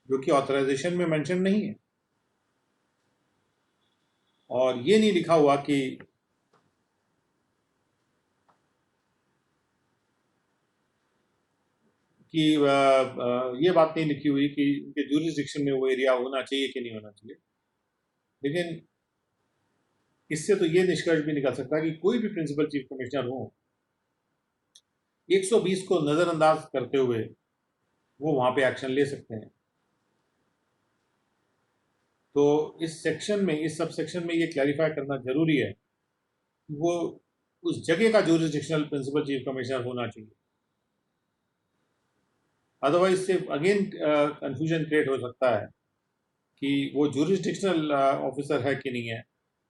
जो कि ऑथराइजेशन में मेंशन नहीं है और ये नहीं लिखा हुआ कि ये बात नहीं लिखी हुई कि उनके जुरिस्डिक्शन में वो एरिया होना चाहिए कि नहीं होना चाहिए। लेकिन इससे तो ये निष्कर्ष भी निकल सकता है कि कोई भी प्रिंसिपल चीफ कमिश्नर हो 120 को नजरअंदाज करते हुए वो वहां पे एक्शन ले सकते हैं। तो इस सेक्शन में इस सब सेक्शन में ये क्लैरिफाई करना जरूरी है कि वो उस जगह का जुरिस्डिक्शनल प्रिंसिपल चीफ कमिश्नर होना चाहिए। अदरवाइज से अगेन कंफ्यूजन क्रिएट हो सकता है कि वो जुरिस्डिक्शनल ऑफिसर है कि नहीं है,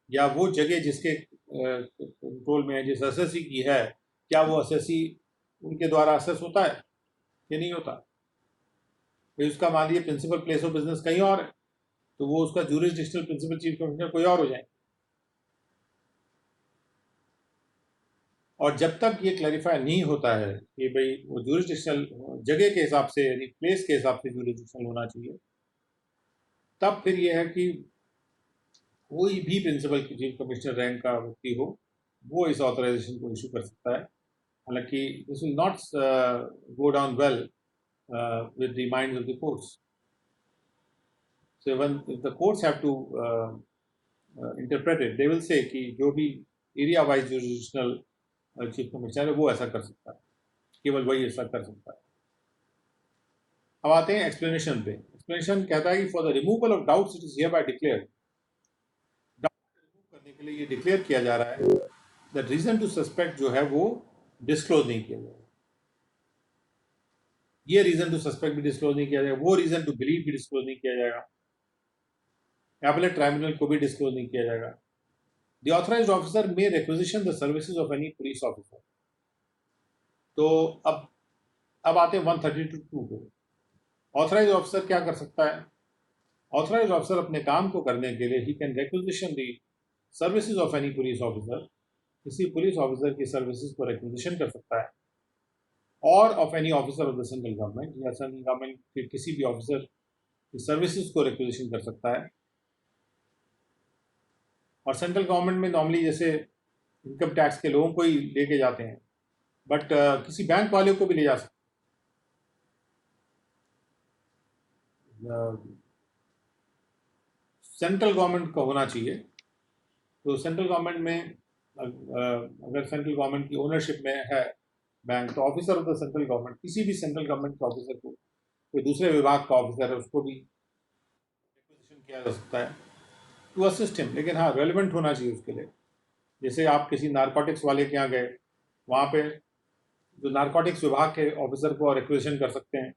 या वो जगह जिसके कंट्रोल में है जिस असेसी की है क्या वो असेसी उनके द्वारा असेस होता है कि नहीं होता। फिर उसका मान लीजिए प्रिंसिपल प्लेस ऑफ बिजनेस कहीं और है तो वो उसका जुरिस्डिक्शनल प्रिंसिपल चीफ कमिश्नर कोई और हो जाए। और जब तक ये क्लैरिफाई नहीं होता है कि भाई वो जुरिस्डिक्शनल जगह के हिसाब से यानी प्लेस के हिसाब से जुरिस्डिक्शनल होना चाहिए, तब फिर ये है कि कोई भी प्रिंसिपल चीफ कमिश्नर रैंक का व्यक्ति हो वो इस ऑथराइजेशन को इशू कर सकता है। हालांकि this will not go down well with the minds of the courts. So when if the courts have to interpret it, they will say कि जो भी area wise jurisdictional chief commissioner है वो ऐसा कर सकता है, केवल वही ऐसा कर सकता है। अब आते हैं एक्सप्लेनेशन पे। एक्सप्लेनेशन कहता है कि for the removal of doubts it is hereby declared, doubt remove करने के लिए ये डिक्लेयर किया जा रहा है दैट रीजन टू सस्पेक्ट जो है वो डिस्क्लोज नहीं किया जाएगा। ये रीजन टू सस्पेक्ट भी डिस्क्लोज नहीं किया जाएगा, वो रीजन टू बिलीव भी डिस्क्लोज नहीं किया जाएगा, एपलेट ट्राइब्यूनल को भी डिस्क्लोज नहीं किया जाएगा। The authorised officer may requisition the services of any police officer. तो अब आते हैं 132 को। ऑथराइज ऑफिसर क्या कर सकता है? ऑथराइज ऑफिसर अपने काम को करने के लिए he can requisition the services of any police officer, किसी पुलिस ऑफिसर की सर्विसेज को रिक्विजिशन कर सकता है, और of any officer of the central government, या सेंट्रल गवर्नमेंट के किसी भी ऑफिसर की सर्विसेज को रिक्विजिशन कर सकता है। और सेंट्रल गवर्नमेंट में नॉर्मली जैसे इनकम टैक्स के लोगों को ही लेके जाते हैं, बट किसी बैंक वाले को भी ले जा सकते हैं। सेंट्रल गवर्नमेंट का होना चाहिए। तो सेंट्रल गवर्नमेंट में अगर सेंट्रल गवर्नमेंट की ओनरशिप में है बैंक, तो officer of the central government, किसी भी सेंट्रल गवर्नमेंट के ऑफिसर को, कोई दूसरे विभाग का ऑफिसर है, उसको भी रिक्वेजिशन किया जा सकता है टू असिस्ट हिम। लेकिन हाँ, रेलिवेंट होना चाहिए उसके लिए। जैसे आप किसी नारकोटिक्स वाले के यहाँ गए, वहाँ पे जो नारकोटिक्स विभाग के ऑफिसर को रिक्वेजिशन कर सकते हैं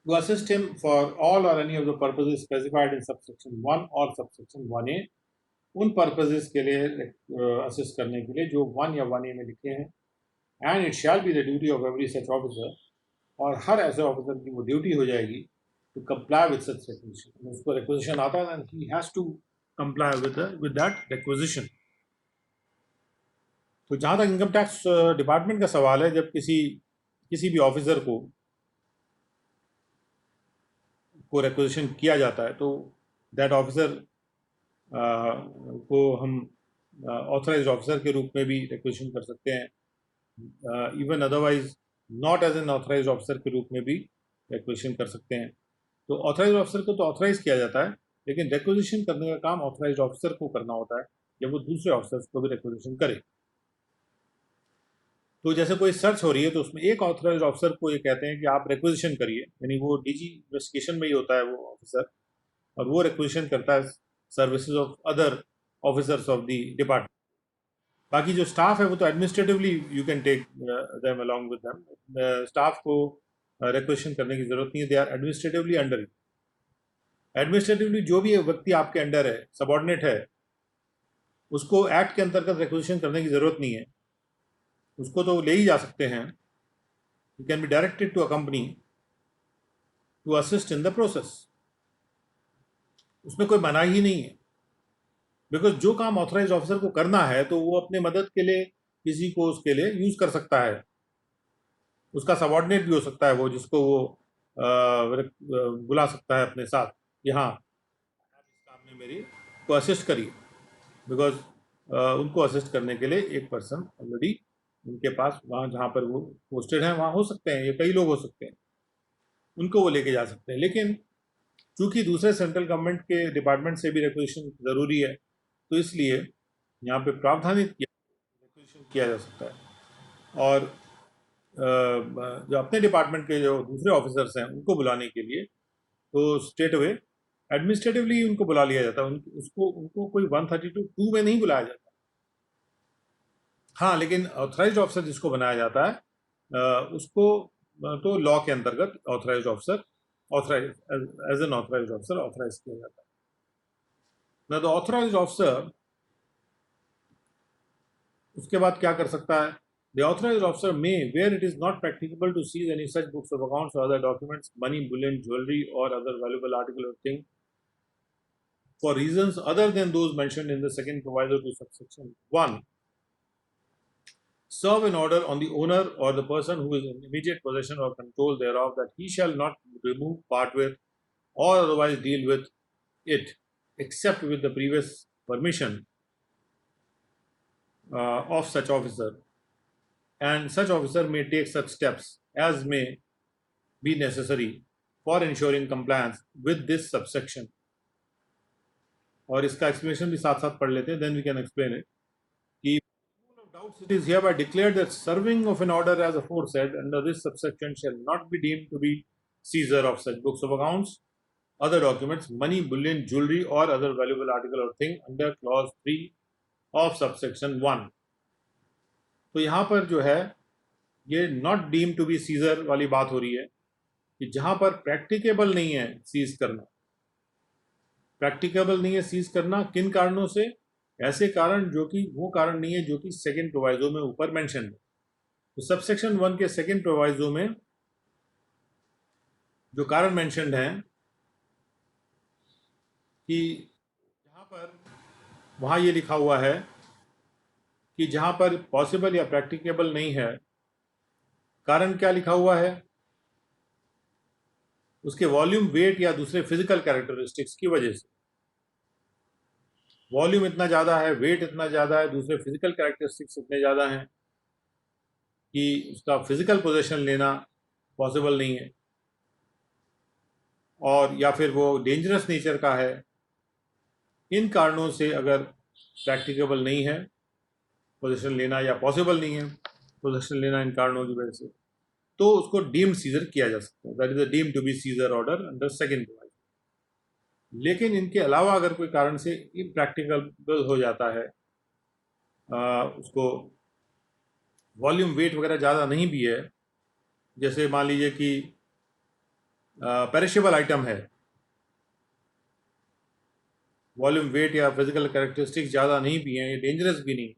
to assist him for all or any of the purposes specified in subsection 1 or subsection 1A, उन पर्पजेस के लिए असिस्ट करने के लिए जो 1 या 1A में लिखे हैं। And it shall be the duty of every such officer, और हर ऐसे ऑफिसर की वो ड्यूटी हो जाएगी to comply with such requisition. उसको रिक्वेजिशन आता है and he has to comply with that requisition. तो जहाँ तक इनकम टैक्स डिपार्टमेंट का सवाल है, जब किसी भी ऑफिसर को रिक्वेजिशन किया जाता है, तो दैट ऑफिसर को हम ऑथराइज्ड ऑफिसर के रूप में भी रिक्वेजिशन कर सकते हैं, even otherwise not as an authorized officer के रूप में भी रिक्वेजिशन कर सकते हैं। तो ऑथराइज्ड ऑफिसर को तो ऑथराइज किया जाता है, लेकिन रिक्वेजिशन करने का काम ऑथराइज्ड ऑफिसर को करना होता है, जब वो दूसरे ऑफिसर्स को भी रिक्वेजिशन करे। तो जैसे कोई सर्च हो रही है, तो उसमें एक ऑथराइज्ड ऑफिसर को ये कहते हैं कि आप रिक्वेजिशन करिए, यानी वो डीजी इन्वेस्टिगेशन में ही होता है वो ऑफिसर, और वो रिक्वेजिशन करता है services of other officers of the department. बाकी जो स्टाफ है वो तो administratively you can take them along with them. Staff को रिक्वेजिशन करने की जरूरत नहीं है, they are administratively under you. Administratively जो भी व्यक्ति आपके अंडर है, सबऑर्डिनेट है, उसको एक्ट के अंतर्गत रिक्वेजिशन करने की जरूरत नहीं है, उसको तो ले ही जा सकते हैं। You can be directed to a company to assist in the process, उसमें कोई मनाही ही नहीं है। बिकॉज जो काम ऑथराइज ऑफिसर को करना है, तो वो अपने मदद के लिए किसी को उसके लिए यूज कर सकता है। उसका सबऑर्डिनेट भी हो सकता है वो, जिसको वो बुला सकता है अपने साथ कि हाँ, आप इस काम में मेरी को असिस्ट करिए। बिकॉज उनको असिस्ट करने के लिए एक पर्सन ऑलरेडी उनके पास वहाँ जहाँ पर वो पोस्टेड हैं वहाँ हो सकते हैं, ये कई लोग हो सकते हैं, उनको वो लेके जा सकते हैं। लेकिन चूंकि दूसरे सेंट्रल गवर्नमेंट के डिपार्टमेंट से भी रिक्वेजिशन ज़रूरी है, तो इसलिए यहाँ पे प्रावधानित रिक्वेजिशन किया जा सकता है। और जो अपने डिपार्टमेंट के जो दूसरे ऑफिसर्स हैं उनको बुलाने के लिए, तो स्ट्रेट अवे एडमिनिस्ट्रेटिवली उनको बुला लिया जाता है। उनको कोई 132 में नहीं बुलाया जाता। हाँ, लेकिन ऑथराइज्ड ऑफिसर जिसको बनाया जाता है उसको तो लॉ के अंतर्गत authorized officer authorize as an authorized officer authorize किया जाता है। ना द ऑथराइज्ड ऑफिसर उसके बाद क्या कर सकता है? The authorised officer may, where it is not practicable to seize any such books of accounts और other documents, money, bullion, jewellery और अदर वैल्यूएबल आर्टिकल और thing for reasons other than those mentioned in the second proviso to subsection 1, serve an order on the owner or the person who is in immediate possession or control thereof that he shall not remove, part with, or otherwise deal with it except with the previous permission of such officer, and such officer may take such steps as may be necessary for ensuring compliance with this subsection. और इसका explanation भी साथ साथ पढ़ लेते हैं, then we can explain it. कि doubts, it is hereby declared that serving of an order as aforesaid under this subsection shall not be deemed to be seizure of such books of accounts, other documents, money, bullion, jewelry or other valuable article or thing under clause 3 of subsection 1। तो यहाँ पर जो है ये not deemed to be seizure वाली बात हो रही है कि जहाँ पर प्रैक्टिकेबल नहीं है सीज करना। प्रैक्टिकेबल नहीं है सीज करना किन कारणों से? ऐसे कारण जो कि वो कारण नहीं है जो कि सेकंड प्रोवाइजो में ऊपर मेंशन है। तो सबसेक्शन 1 के सेकंड प्रोवाइजो में जो कारण मेंशनड हैं कि जहां पर वहां ये लिखा हुआ है कि जहां पर पॉसिबल या प्रैक्टिकेबल नहीं है, कारण क्या लिखा हुआ है? उसके वॉल्यूम, वेट या दूसरे फिजिकल कैरेक्टरिस्टिक्स की वजह से। वॉल्यूम इतना ज़्यादा है, वेट इतना ज़्यादा है, दूसरे फिजिकल कैरेक्टरिस्टिक्स इतने ज़्यादा हैं कि उसका फिजिकल पोजीशन लेना पॉसिबल नहीं है। और या फिर वो डेंजरस नेचर का है, इन कारणों से अगर प्रैक्टिकेबल नहीं है पोजीशन लेना या पॉसिबल नहीं है पोजीशन लेना इन कारणों की वजह से, तो उसको डीम्ड सीजर किया जा सकता है। That is a deemed to be seizure order under second proviso. लेकिन इनके अलावा अगर कोई कारण से इम्प्रैक्टिकल हो जाता है, उसको वॉल्यूम वेट वगैरह ज़्यादा नहीं भी है, जैसे मान लीजिए कि पेरिशेबल आइटम है, वॉल्यूम वेट या फिजिकल कैरेक्टरिस्टिक्स ज़्यादा नहीं भी हैं, ये डेंजरस भी नहीं,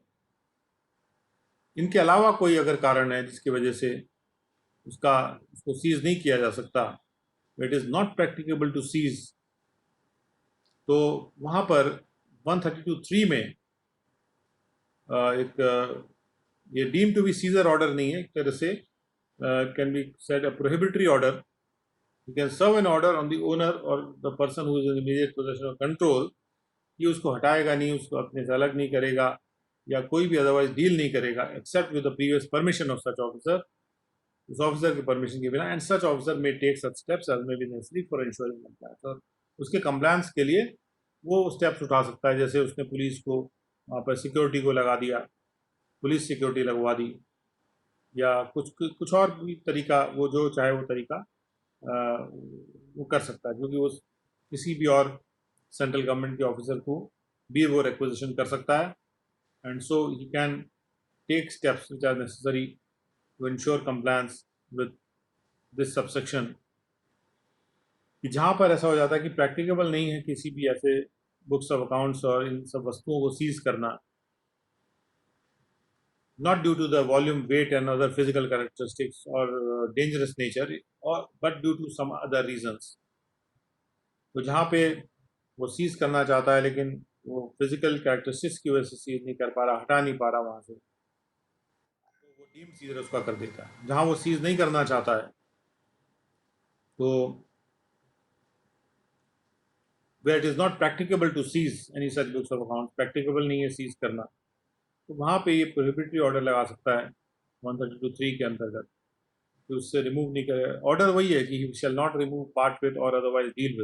इनके अलावा कोई अगर कारण है जिसकी वजह से उसको सीज नहीं किया जा सकता, it is not practicable to seize, तो वहाँ पर 132(3) में एक ये deem to be seizure order नहीं है, एक तरह से can be said a prohibitory order. You can serve an order on the owner और the person who is in immediate possession of control, ये उसको हटाएगा नहीं, उसको अपने से अलग नहीं करेगा या कोई भी अदरवाइज डील नहीं करेगा except with the previous permission of such officer, उस ऑफिसर के परमिशन के बिना, and such officer may take such steps as may be necessary for ensuring compliance, और उसके कंप्लायंस के लिए वो स्टेप्स उठा सकता है, जैसे उसने पुलिस को वहाँ पर सिक्योरिटी को लगा दिया, पुलिस सिक्योरिटी लगवा दी, या कुछ और भी तरीका, वो जो चाहे वो तरीका वो कर सकता है, क्योंकि वो किसी भी और सेंट्रल गवर्नमेंट के ऑफिसर को भी वो रिक्वेजिशन कर सकता है, and so he can take steps which are necessary to ensure compliance with this subsection. कि जहाँ पर ऐसा हो जाता है कि प्रैक्टिकेबल नहीं है किसी भी ऐसे बुक्स ऑफ अकाउंट्स और इन सब वस्तुओं को सीज करना, not due to the volume, weight and other physical characteristics or dangerous nature, but due to some other reasons। तो जहाँ पे वो सीज करना चाहता है लेकिन वो फिजिकल कैरेक्टरिस्टिक्स की वजह से सीज नहीं कर पा रहा, हटा नहीं पा रहा वहाँ से, तो वो डीम सीजर उसका कर देता है। जहाँ वो सीज नहीं करना चाहता है, तो where it is not practicable to seize any such books of accounts, practicable नहीं है सीज करना, तो वहाँ पे ये प्रोहिबिटरी ऑर्डर लगा सकता है 132(3) के अंतर्गत, तो उससे रिमूव नहीं करे। ऑर्डर वही है कि he shall not remove, part with और otherwise deal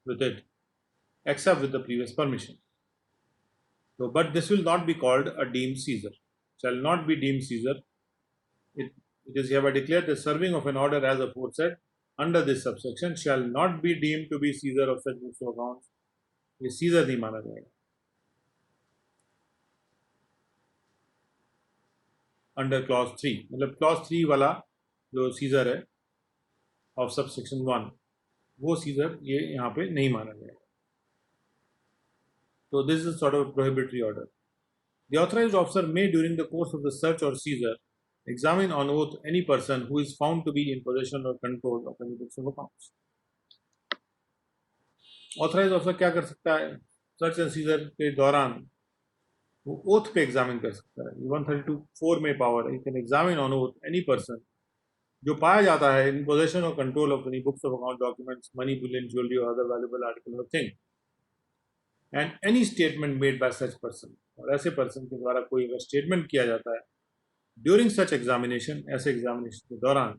with it except with the previous permission. तो but this will not be called a deemed seizure, shall not be deemed seizure. It is hereby declared the serving of an order as aforesaid under this subsection shall not be deemed to be seizure of such books of accounts। ये scissor नहीं माना जाएगा under clause 3, मतलब clause 3 वाला जो scissor है of subsection 1, वो scissor ये यहाँ पे नहीं माना जाएगा। तो this is sort of prohibitory order. The authorised officer may during the course of the search और scissor examine on oath any person who is found to be in possession or control of any books of accounts। Authorised officer क्या कर सकता है search and scissor के दौरान, वो oath पे examine कर सकता है। 132(4) में पावर है, you can examine on oath any person जो पाया जाता है इन पोजेशन और control of any books of account, documents, money, bullion, jewellery और other valuable article of thing, and any statement made by such person, और ऐसे person के द्वारा कोई अगर स्टेटमेंट किया जाता है ड्यूरिंग सच एग्जामिनेशन, ऐसे एग्जामिनेशन के दौरान,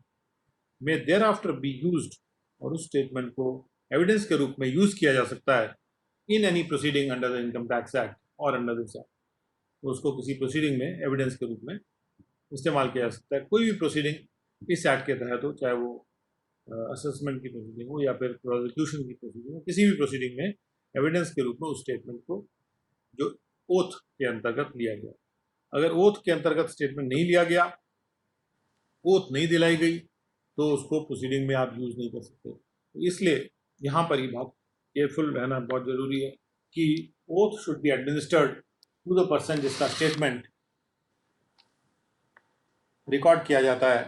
मे देयर आफ्टर बी यूज्ड, और उस स्टेटमेंट को एविडेंस के रूप में यूज किया जा सकता है in any proceeding under the income tax act और अंडर दिस एक्ट। तो उसको किसी प्रोसीडिंग में एविडेंस के रूप में इस्तेमाल किया जा सकता है, कोई भी प्रोसीडिंग इस एक्ट के तहत हो, चाहे वो असेसमेंट की प्रोसीडिंग हो या फिर प्रोसिक्यूशन की प्रोसीडिंग हो, किसी भी प्रोसीडिंग में एविडेंस के रूप में उस स्टेटमेंट को जो ओथ के अंतर्गत लिया गया। अगर ओथ के अंतर्गत स्टेटमेंट नहीं लिया गया, ओथ नहीं दिलाई गई, तो उसको प्रोसीडिंग में आप यूज नहीं कर सकते। तो इसलिए यहाँ पर ही बहुत केयरफुल रहना बहुत जरूरी है कि oath should be administered to the person जिसका स्टेटमेंट रिकॉर्ड किया जाता है,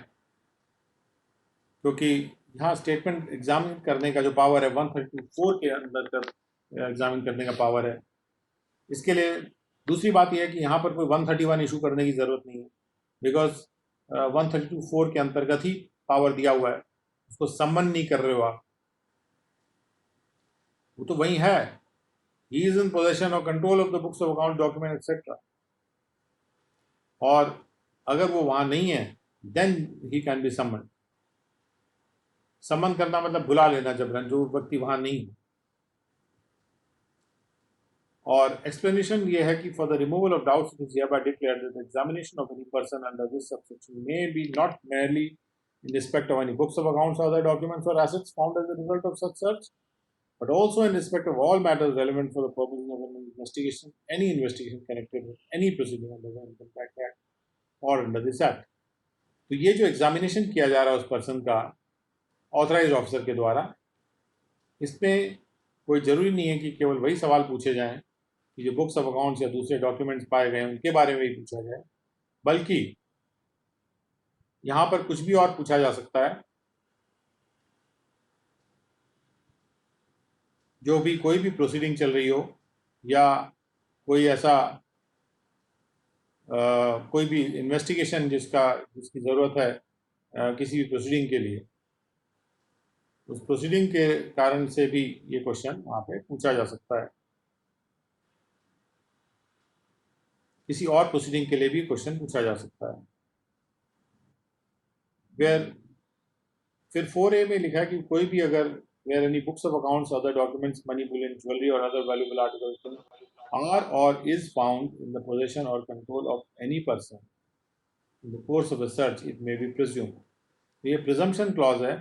क्योंकि यहाँ स्टेटमेंट एग्जामिन करने का जो पावर है 132(4) के अंदर एग्जामिन करने का पावर है। इसके लिए दूसरी बात यह है कि यहाँ पर कोई 131 इशू करने की ज़रूरत नहीं है, बिकॉज 132(4) के अंतर्गत ही पावर दिया हुआ है, उसको सम्मन नहीं कर रहे हो आप, वो तो वही है, ही इज इन पोजेशन और control of the books of account, document etcetera, और अगर वो वहाँ नहीं है देन ही कैन बी सम्मन। समन करना मतलब बुला लेना जबरन, जो व्यक्ति वहां नहीं हो। और एक्सप्लेनेशन ये है कि for the removal of doubts it is hereby declared that the examination of any person under this subsection may be not merely in respect of any books of accounts or other documents or assets found as a result of such search, but also in respect of all matters relevant for the purposes of an investigation, any investigation connected with any proceeding under the Income Tax Act or under this Act. तो ये जो examination किया जा रहा है उस person का authorise officer के द्वारा, इसमें कोई ज़रूरी नहीं है कि केवल वही सवाल पूछे जाएं कि जो बुक्स ऑफ अकाउंट्स या दूसरे डॉक्यूमेंट्स पाए गए उनके बारे में ही पूछा जाए, बल्कि यहाँ पर कुछ भी और पूछा जा सकता है। जो भी कोई भी प्रोसीडिंग चल रही हो या कोई ऐसा कोई भी इन्वेस्टिगेशन जिसकी ज़रूरत है किसी भी प्रोसीडिंग के लिए, उस प्रोसीडिंग के कारण से भी ये क्वेश्चन वहाँ पे पूछा जा सकता है। किसी और प्रोसीडिंग के लिए भी क्वेश्चन पूछा जा सकता है। फिर 4A में लिखा है कि कोई भी अगर where any books of accounts, other documents, money, bullion, jewelry or other valuable articles are or is found in the possession or control of any person in the course of a search, it may be presumed. ये presumption clause है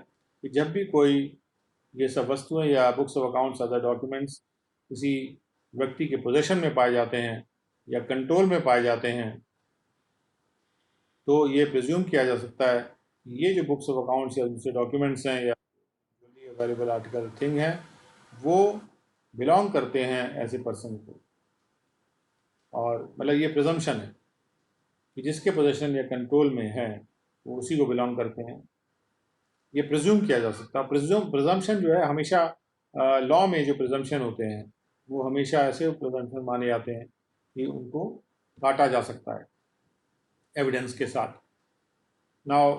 कि जब भी कोई ये सब वस्तुएं या books of accounts, other documents किसी व्यक्ति के पोजेशन में पाए जाते हैं या कंट्रोल में पाए जाते हैं, तो ये प्रिज्यूम किया जा सकता है ये जो बुक्स ऑफ अकाउंट्स या दूसरे डॉक्यूमेंट्स हैं या वेरिएबल आर्टिकल थिंग है वो बिलोंग करते हैं ऐसे पर्सन को। और मतलब ये प्रिजम्पशन है कि जिसके पोजेशन या कंट्रोल में है वो उसी को बिलोंग करते हैं, ये प्रिज्यूम किया जा सकता है। प्रिजम्पशन जो है हमेशा लॉ में जो प्रिजम्पशन होते हैं वो हमेशा ऐसे प्रिजम्पशन माने जाते हैं कि उनको काटा जा सकता है एविडेंस के साथ। Now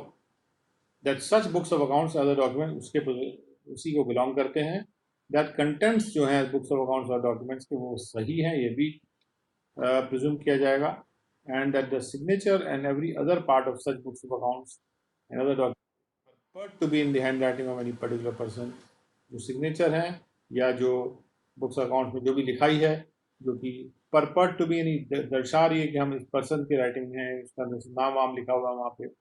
that such books of accounts other document उसी को बिलोंग करते हैं। दैट कंटेंट्स जो हैं बुक्स ऑफ अकाउंट्स और डॉक्यूमेंट्स के वो सही हैं, ये भी प्रिज्यूम किया जाएगा। And that the signature and every other part of such books of accounts and other documents to be in the handwriting of any particular person, जो सिग्नेचर हैं या जो बुक्स अकाउंट्स में जो भी लिखाई है जो कि परपर्ट टू बी यानी दर्शा रही है कि हम इस पर्सन की राइटिंग में है, उसका नाम वाम लिखा हुआ है वहाँ पे,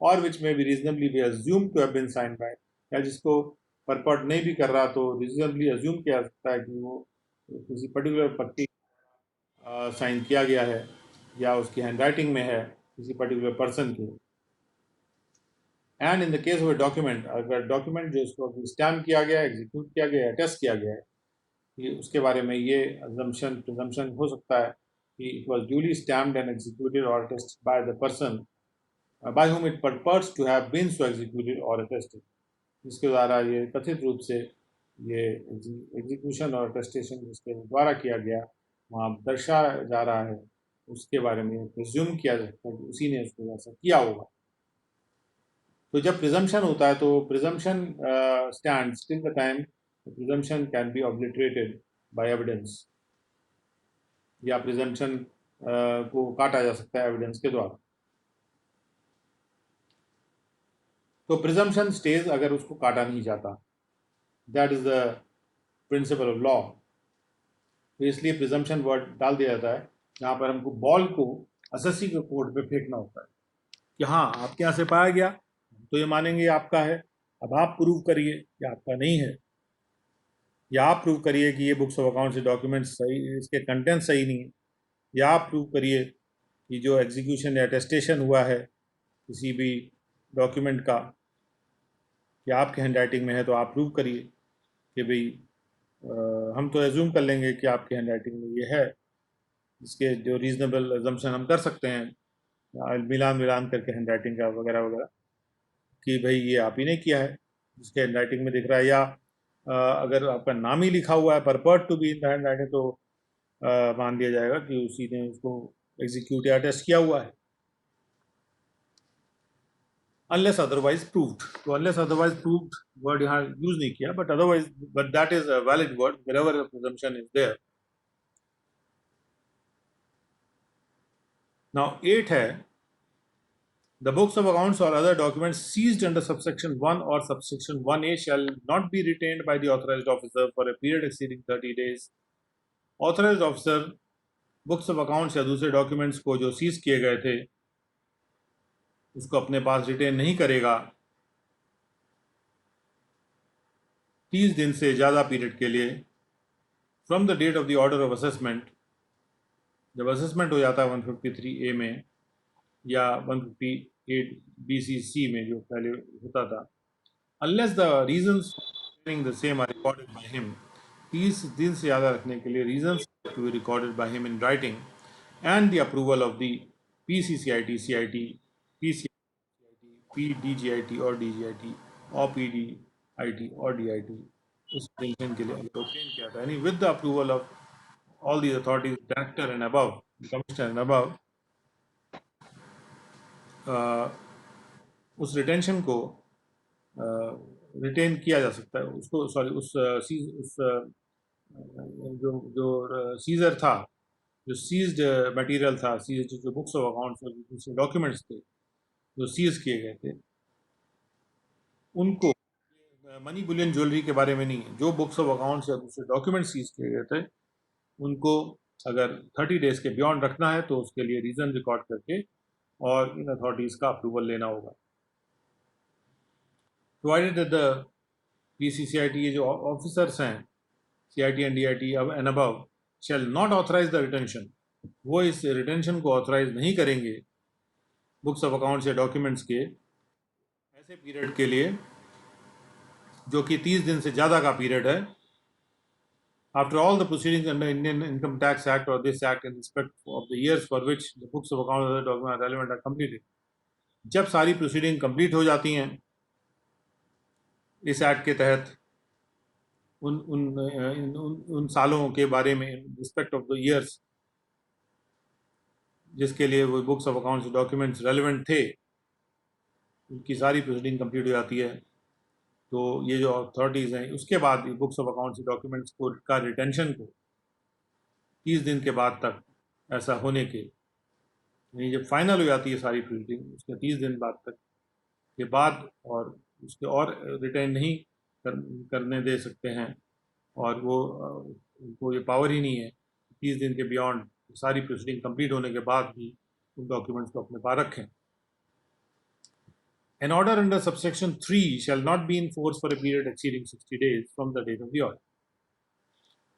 और विच में भी reasonably be assumed to have been signed by, या जिसको परपर्ट नहीं भी कर रहा तो रीजनेबली अज्यूम किया जा सकता है कि वो किसी पर्टिकुलर पत्ती साइन किया गया है या उसकी हैंड राइटिंग में है किसी पर्टिकुलर पर्सन की। And in the case of a document, अगर डॉक्यूमेंट जो उसको स्टैम्प किया गया है, एग्जीक्यूट किया गया है, टेस्ट किया गया है, ये उसके बारे में ये प्रिजम्पशन हो सकता है कि it was duly stamped and executed और tested by the person by whom it purports to have been so executed or attested, जिसके द्वारा ये कथित रूप से ये एग्जीक्यूशन और अटेस्टेशन जिसके द्वारा किया गया वहाँ दर्शाया जा रहा है, उसके बारे में प्रिज्यूम किया जा सकता है कि उसी ने उसको ऐसा किया होगा। तो जब प्रिजम्पशन होता है तो presumption stands till the time presumption can be obliterated by evidence, या प्रिजम्पशन को काटा जा सकता है एविडेंस के द्वारा। तो प्रिजम्पशन स्टेज अगर उसको काटा नहीं जाता, that is the principle of law. तो इसलिए प्रिजम्पशन वर्ड डाल दिया जाता है जहाँ पर हमको बॉल को असेसी के कोर्ट पे फेंकना होता है कि हाँ आपके यहाँ से पाया गया तो ये मानेंगे आपका है, अब आप प्रूव करिए कि आपका नहीं है, या आप प्रूव करिए कि ये बुक्स ऑफ अकाउंट से डॉक्यूमेंट्स सही, इसके कंटेंट सही नहीं है, या आप प्रूव करिए कि जो एग्जीक्यूशन या अटेस्टेशन हुआ है किसी भी डॉक्यूमेंट का कि आपके हैंड राइटिंग में है, तो आप प्रूव करिए कि भाई हम तो एज्यूम कर लेंगे कि आपके हैंड राइटिंग में ये है, इसके जो रीजनेबल एजम्पशन हम कर सकते हैं मिलान करके हैंड राइटिंग का वगैरह वगैरह कि भाई ये आप ही ने किया है जिसके हैंड राइटिंग में दिख रहा है, या अगर आपका नाम ही लिखा हुआ है purport to be in the handwriting तो मान लिया जाएगा कि उसी ने उसको एग्जीक्यूट या टेस्ट किया हुआ है, unless otherwise proved। तो unless otherwise proved वर्ड यहाँ यूज नहीं किया, but otherwise but that is a valid word wherever a presumption is there। Now 8 है The books of accounts or other documents seized under subsection 1 or subsection 1A shall not be retained by the authorized officer for a period exceeding 30 days. Authorized officer books of accounts या दूसरे documents को जो seize किए गए थे उसको अपने पास retain नहीं करेगा 30 दिन से ज़्यादा पीरियड के लिए from the date of the order of assessment, जब असेसमेंट हो जाता है 153A में या 158 BCC में जो पहले होता था, unless the reasons the same are recorded by him, 30 दिन से ज़्यादा रखने के लिए reasons to be recorded by him in writing and the approval of the PCCIT, CIT, PCIT, PDGIT or DGIT or PDIT or DIT उस retention के लिए obtain किया था, यानी with the approval of all these authorities, director and above, commissioner and above, उस retention को retain किया जा सकता है, उसको सॉरी उस जो सीजर था, जो सीज्ड मटेरियल था, सीज्ड जो बुक्स ऑफ अकाउंट्स और दूसरे डॉक्यूमेंट्स थे जो सीज किए गए थे, उनको मनी बुलियन ज्वेलरी के बारे में नहीं है, जो बुक्स ऑफ अकाउंट्स या दूसरे डॉक्यूमेंट्स सीज किए गए थे उनको अगर 30 डेज के बियॉन्ड रखना है तो उसके लिए रीज़न रिकॉर्ड करके और इन अथॉरिटीज़ का अप्रूवल लेना होगा। प्रोवाइडेड दैट द PCCIT ये जो ऑफिसर्स हैं CIT and DIT and above shall not authorize the retention, वो इस रिटेंशन को ऑथराइज नहीं करेंगे बुक्स ऑफ अकाउंट्स या डॉक्यूमेंट्स के ऐसे पीरियड के लिए जो कि 30 दिन से ज़्यादा का पीरियड है, after all the proceedings under Indian income tax act और this act in respect of the years for which the books of accounts और डॉक्यूमेंट रेलेवेंट आर कंप्लीटेड। जब सारी प्रोसीडिंग कंप्लीट हो जाती हैं इस एक्ट के तहत उन सालों के बारे में रिस्पेक्ट ऑफ द ईयर्स जिसके लिए वो books of accounts documents relevant थे, उनकी सारी प्रोसीडिंग कंप्लीट हो जाती है, तो ये जो अथॉरिटीज़ हैं उसके बाद बुक्स ऑफ अकाउंट्स डॉक्यूमेंट्स को का रिटेंशन को 30 दिन के बाद तक ऐसा होने के, यानी जब फाइनल हो जाती है सारी प्रोसीडिंग उसके 30 दिन बाद तक के बाद और उसके और रिटेन नहीं करने दे सकते हैं, और वो उनको ये पावर ही नहीं है 30 दिन के बियॉन्ड सारी प्रोसीडिंग कंप्लीट होने के बाद भी उन डॉक्यूमेंट्स को अपने पास रखें। An order under subsection 3 shall not be in force for a period exceeding 60 days from the date of the order।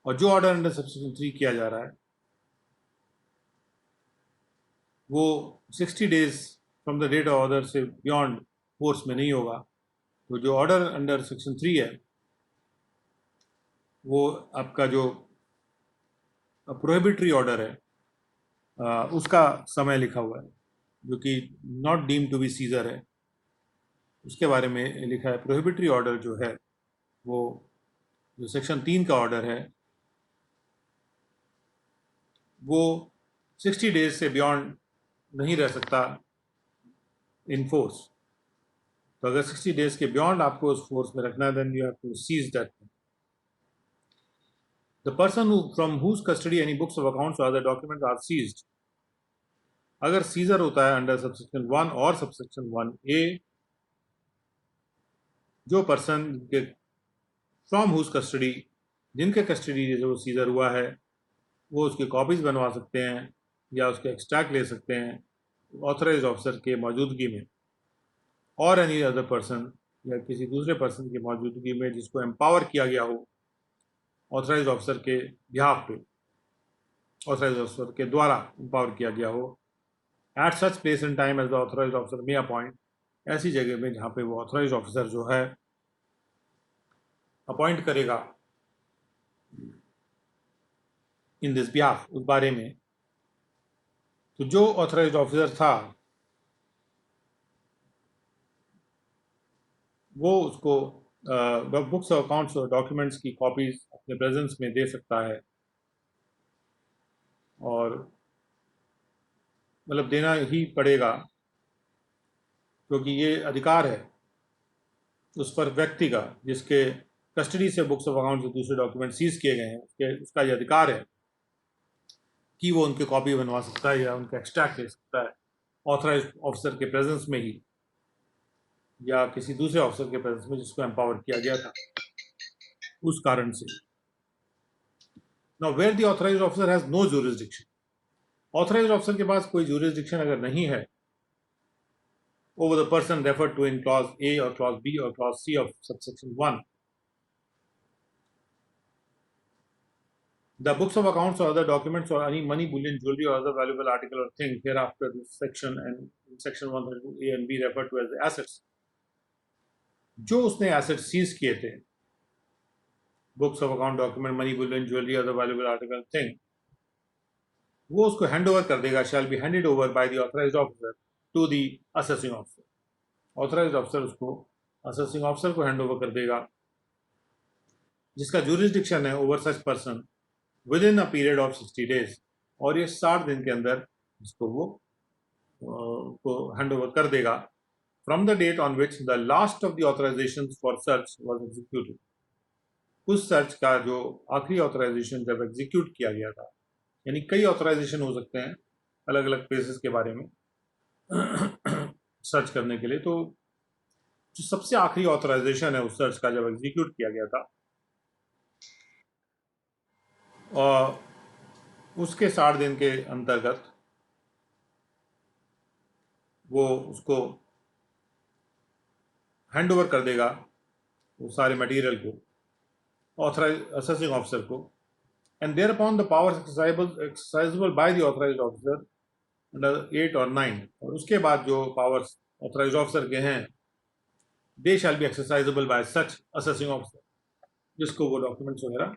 और जो ऑर्डर अंडर सबसेक्शन 3 किया जा रहा है वो 60 days from the date of order से बियॉन्ड फोर्स में नहीं होगा। तो जो ऑर्डर अंडर सेक्शन 3 है वो आपका जो प्रोहिबिटरी ऑर्डर है उसका समय लिखा हुआ है जो कि not deem to be seizure है, उसके बारे में लिखा है। प्रोहिबिटरी ऑर्डर जो है वो जो सेक्शन 3 का ऑर्डर है वो 60 डेज से बियॉन्ड नहीं रह सकता इन फोर्स। तो अगर 60 डेज के बियॉन्ड आपको उस फोर्स में रखना है then you have to seize that. The person from whose custody any books of accounts और अदर डॉक्यूमेंट्स आर सीज्ड, अगर सीजर होता है अंडर सबसेक्शन 1 और सबसेक्शन 1A, जो पर्सन के फ्रॉम हुज कस्टडी जिनके कस्टडी जो सीजर हुआ है वो उसकी कॉपीज़ बनवा सकते हैं या उसके एक्सट्रैक्ट ले सकते हैं ऑथराइज्ड ऑफिसर के मौजूदगी में, और एनी अदर पर्सन या किसी दूसरे पर्सन की मौजूदगी में जिसको एम्पावर किया गया हो ऑथराइज्ड ऑफिसर के बिहाफ पे, ऑथराइज्ड ऑफिसर के द्वारा एम्पावर किया गया हो, at such place and time as the authorised officer may appoint, ऐसी जगह में जहाँ पे वो ऑथराइज्ड ऑफिसर जो है अपॉइंट करेगा इन दिस बिहाफ, उस बारे में। तो जो ऑथराइज्ड ऑफिसर था वो उसको बुक्स ऑफ अकाउंट्स और डॉक्यूमेंट्स की कॉपीज अपने प्रेजेंस में दे सकता है, और मतलब देना ही पड़ेगा क्योंकि ये अधिकार है उस पर व्यक्ति का जिसके कस्टडी से बुक्स ऑफ अकाउंट्स और दूसरे डॉक्यूमेंट सीज किए गए हैं, उसका ये अधिकार है कि वो उनके कॉपी बनवा सकता है या उनका एक्सट्रैक्ट ले सकता है ऑथराइज्ड ऑफिसर के प्रेजेंस में ही या किसी दूसरे ऑफिसर के प्रेजेंस में जिसको एम्पावर किया गया था उस कारण से। Now where the authorised officer has no jurisdiction, authorized officer के पास कोई ज्यूरिसडिक्शन अगर नहीं है over the person referred to in clause A or clause B or clause C of subsection 1, the books of accounts or other documents or any money, bullion, jewelry or other valuable article or thing hereafter this section and in section 132 A and B referred to as the assets, जो उसने assets seize किए थे, books of account, document, money, bullion, jewelry, other valuable article, thing, वो उसको hand over कर देगा, shall be handed over by the authorized officer to the assessing officer. Authorised officer उसको assessing officer को hand over कर देगा जिसका jurisdiction है over such person with in a period of 60 days, और ये 60 दिन के अंदर इसको वो को हैंड ओवर कर देगा from the date on which the last of the authorisation for search was executed, उस सर्च का जो आखिरी ऑथराइजेशन जब एग्जीक्यूट किया गया था, यानी कई ऑथराइजेशन हो सकते हैं अलग अलग प्लेसेस के बारे में सर्च करने के लिए, तो जो सबसे आखिरी ऑथराइजेशन है उस सर्च का जब एग्जीक्यूट किया गया था और उसके 60 दिन के अंतर्गत वो उसको हैंड ओवर कर देगा वो सारे मटेरियल को ऑथराइज असेसिंग ऑफिसर को, and thereupon the powers exercisable by the authorised officer under 8 और 9, और उसके बाद जो पावर्स ऑथराइज्ड ऑफिसर के हैं they shall be exercisable by such assessing officer, जिसको वो डॉक्यूमेंट्स वगैरह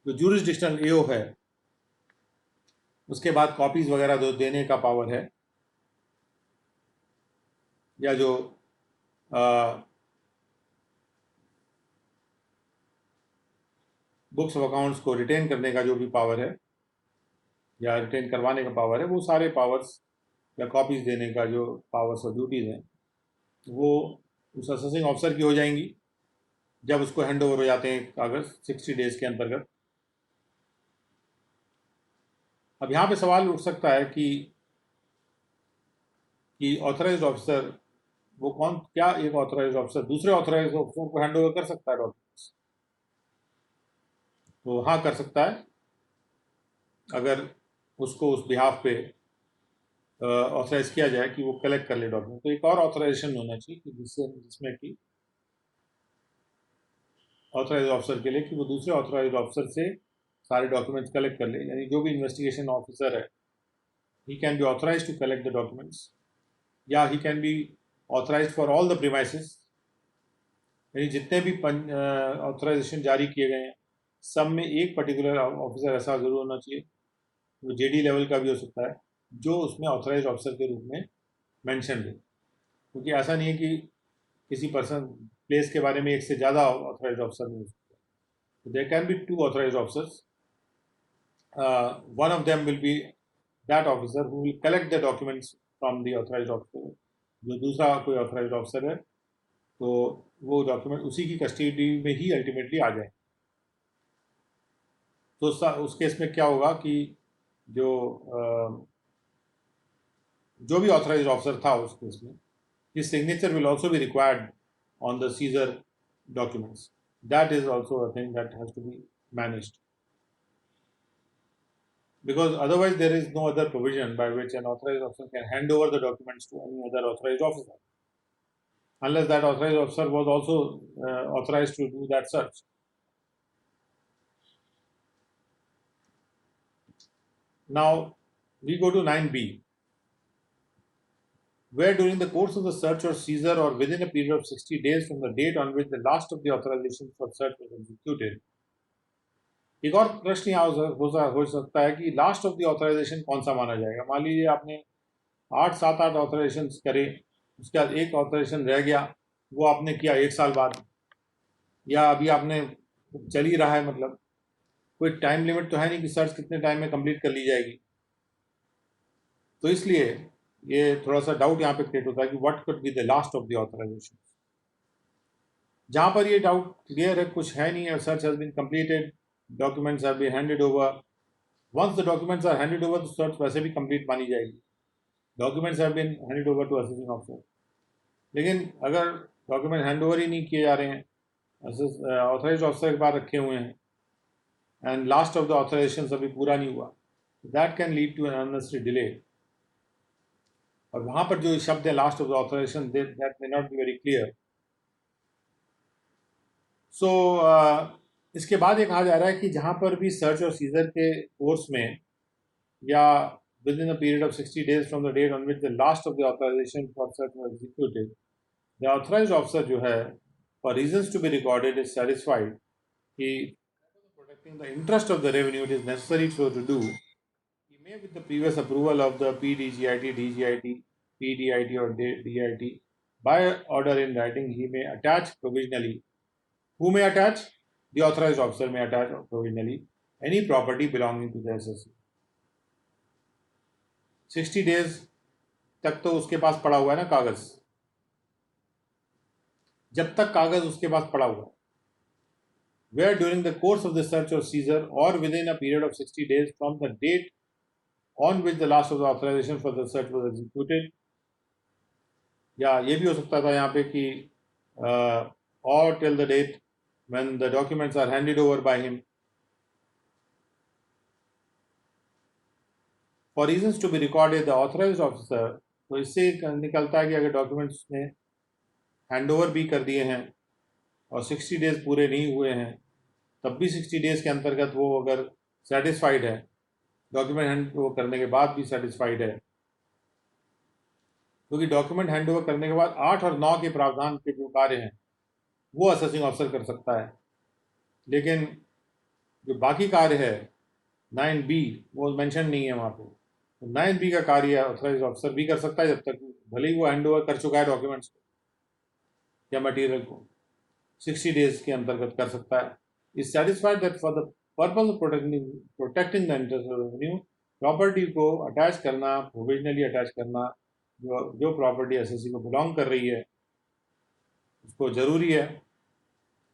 जो ज्यूरिसडिक्शनल एओ है उसके बाद कॉपीज वगैरह जो देने का पावर है, या जो बुक्स ऑफ अकाउंट्स को रिटेन करने का जो भी पावर है या रिटेन करवाने का पावर है, वो सारे पावर्स या कॉपीज देने का जो पावर्स और ड्यूटीज़ हैं वो उस असेसिंग ऑफिसर की हो जाएंगी जब उसको हैंड ओवर हो जाते हैं कागज 60 डेज के अंतर्गत। अब यहाँ पे सवाल उठ सकता है कि ऑथराइज्ड ऑफिसर वो कौन, क्या एक ऑथराइज्ड ऑफिसर दूसरे ऑथराइज्ड ऑफिसर को हैंड ओवर कर सकता है डॉक्यूमेंट्स? तो हाँ, कर सकता है अगर उसको उस बिहाफ पे ऑथराइज किया जाए कि वो कलेक्ट कर ले डॉक्यूमेंट। तो एक और ऑथराइजेशन होना चाहिए कि जिसमें कि ऑथराइज ऑफिसर के लिए कि वो दूसरे ऑथराइज ऑफिसर से सारे डॉक्यूमेंट्स कलेक्ट कर ले, यानी जो भी इन्वेस्टिगेशन ऑफिसर है he can be authorise to collect the documents, या he can be authorise for all the premises, यानी जितने भी ऑथराइजेशन जारी किए गए हैं सब में एक पर्टिकुलर ऑफिसर ऐसा जरूर होना चाहिए, वो जेडी लेवल का भी हो सकता है, जो उसमें ऑथराइज ऑफिसर के रूप में मेंशन है, क्योंकि ऐसा नहीं है कि किसी पर्सन प्लेस के बारे में एक से ज़्यादा ऑथराइज ऑफिसर नहीं हो सकता। There can be 2 authorize officers, one of them will be that officer who will collect the documents from the authorized officer, जो दूसरा कोई ऑथराइज ऑफिसर है तो वो डॉक्यूमेंट उसी की कस्टडी में ही अल्टीमेटली आ जाए। तो उस केस में क्या होगा कि जो भी ऑथराइज ऑफिसर था उस केस में, his signature will also be required on the seizure documents. That is also a thing that has to be managed, because otherwise there is no other provision by which an authorized officer can hand over the documents to any other authorized officer, unless that authorized officer was also authorized to do that search. Now we go to 9B, where during the course of the search or seizure or within a period of 60 days from the date on which the last of the authorization for search was executed, एक और प्रश्न यहाँ हो सकता है कि last of the authorisation कौन सा माना जाएगा। मान लीजिए आपने 7-8 ऑथराइजेशन करे, उसके बाद एक ऑथराइजेशन रह गया, वो आपने किया 1 साल बाद, या अभी आपने चल ही रहा है, मतलब कोई टाइम लिमिट तो है नहीं कि सर्च कितने टाइम में कंप्लीट कर ली जाएगी। तो इसलिए ये थोड़ा सा डाउट यहाँ पे क्रिएट होता है कि what could be the last of the authorisation. जहाँ पर ये डाउट क्लियर है, कुछ है नहीं, search has been completed, documents have been handed over. Once the documents are handed over, the search वैसे भी complete मानी जाएगी। Documents have been handed over to assessing officer. लेकिन अगर डॉक्यूमेंट हैंड ओवर ही नहीं किए जा रहे हैं, ऑथराइज्ड ऑफिसर के पास रखे हुए हैं, and last of the authorisation अभी पूरा नहीं हुआ, that can lead to an unnecessary delay. और वहाँ पर जो शब्द है last of the authorisation, that may not be very clear. So इसके बाद ये कहा जा रहा है कि जहाँ पर भी सर्च और सीजर के कोर्स में या within a period of 60 days from the date on which the last of the authorisation for search was executed, the authorised officer जो है, for reasons to be recorded, is satisfied कि protecting the interest of the revenue it is necessary so to do, he may, with the previous approval of the PDGIT, DGIT, PDIT or DIT, by order in writing, he may attach provisionally. Who may attach? The authorized officer may attach provisionally any property belonging to the SSC. 60 days तक तो उसके पास पड़ा हुआ है ना कागज, जब तक कागज उसके पास पड़ा हुआ है, where during the course of the search or seizure or within a period of 60 days from the date on which the last of the authorization for the search was executed, या ये भी हो सकता था यहाँ पे कि or till the date when the documents are handed over by him, for reasons to be recorded the authorized officer। तो इससे निकलता है कि अगर डॉक्यूमेंट्स ने हैंड ओवर भी कर दिए हैं और 60 डेज पूरे नहीं हुए हैं, तब भी 60 डेज के अंतर्गत वो अगर सेटिस्फाइड है, डॉक्यूमेंट हैंड ओवर करने के बाद भी सेटिस्फाइड है, क्योंकि डॉक्यूमेंट हैंड ओवर करने के बाद 8 और 9 के प्रावधान के जो कार्य हैं वो असेसिंग ऑफिसर कर सकता है, लेकिन जो बाकी कार्य है 9B वो मेंशन नहीं है वहाँ पे। तो 9B का कार्य ऑथराइज्ड ऑफिसर भी कर सकता है, जब तक भले ही वो हैंड ओवर कर चुका है डॉक्यूमेंट्स को या मटीरियल को, 60 डेज के अंतर्गत कर सकता है। Is satisfied that for the purpose of protecting the interest of revenue, property को अटैच करना, प्रोविजनली अटैच करना, जो प्रॉपर्टी एसएससी को बिलोंग कर रही है उसको जरूरी है,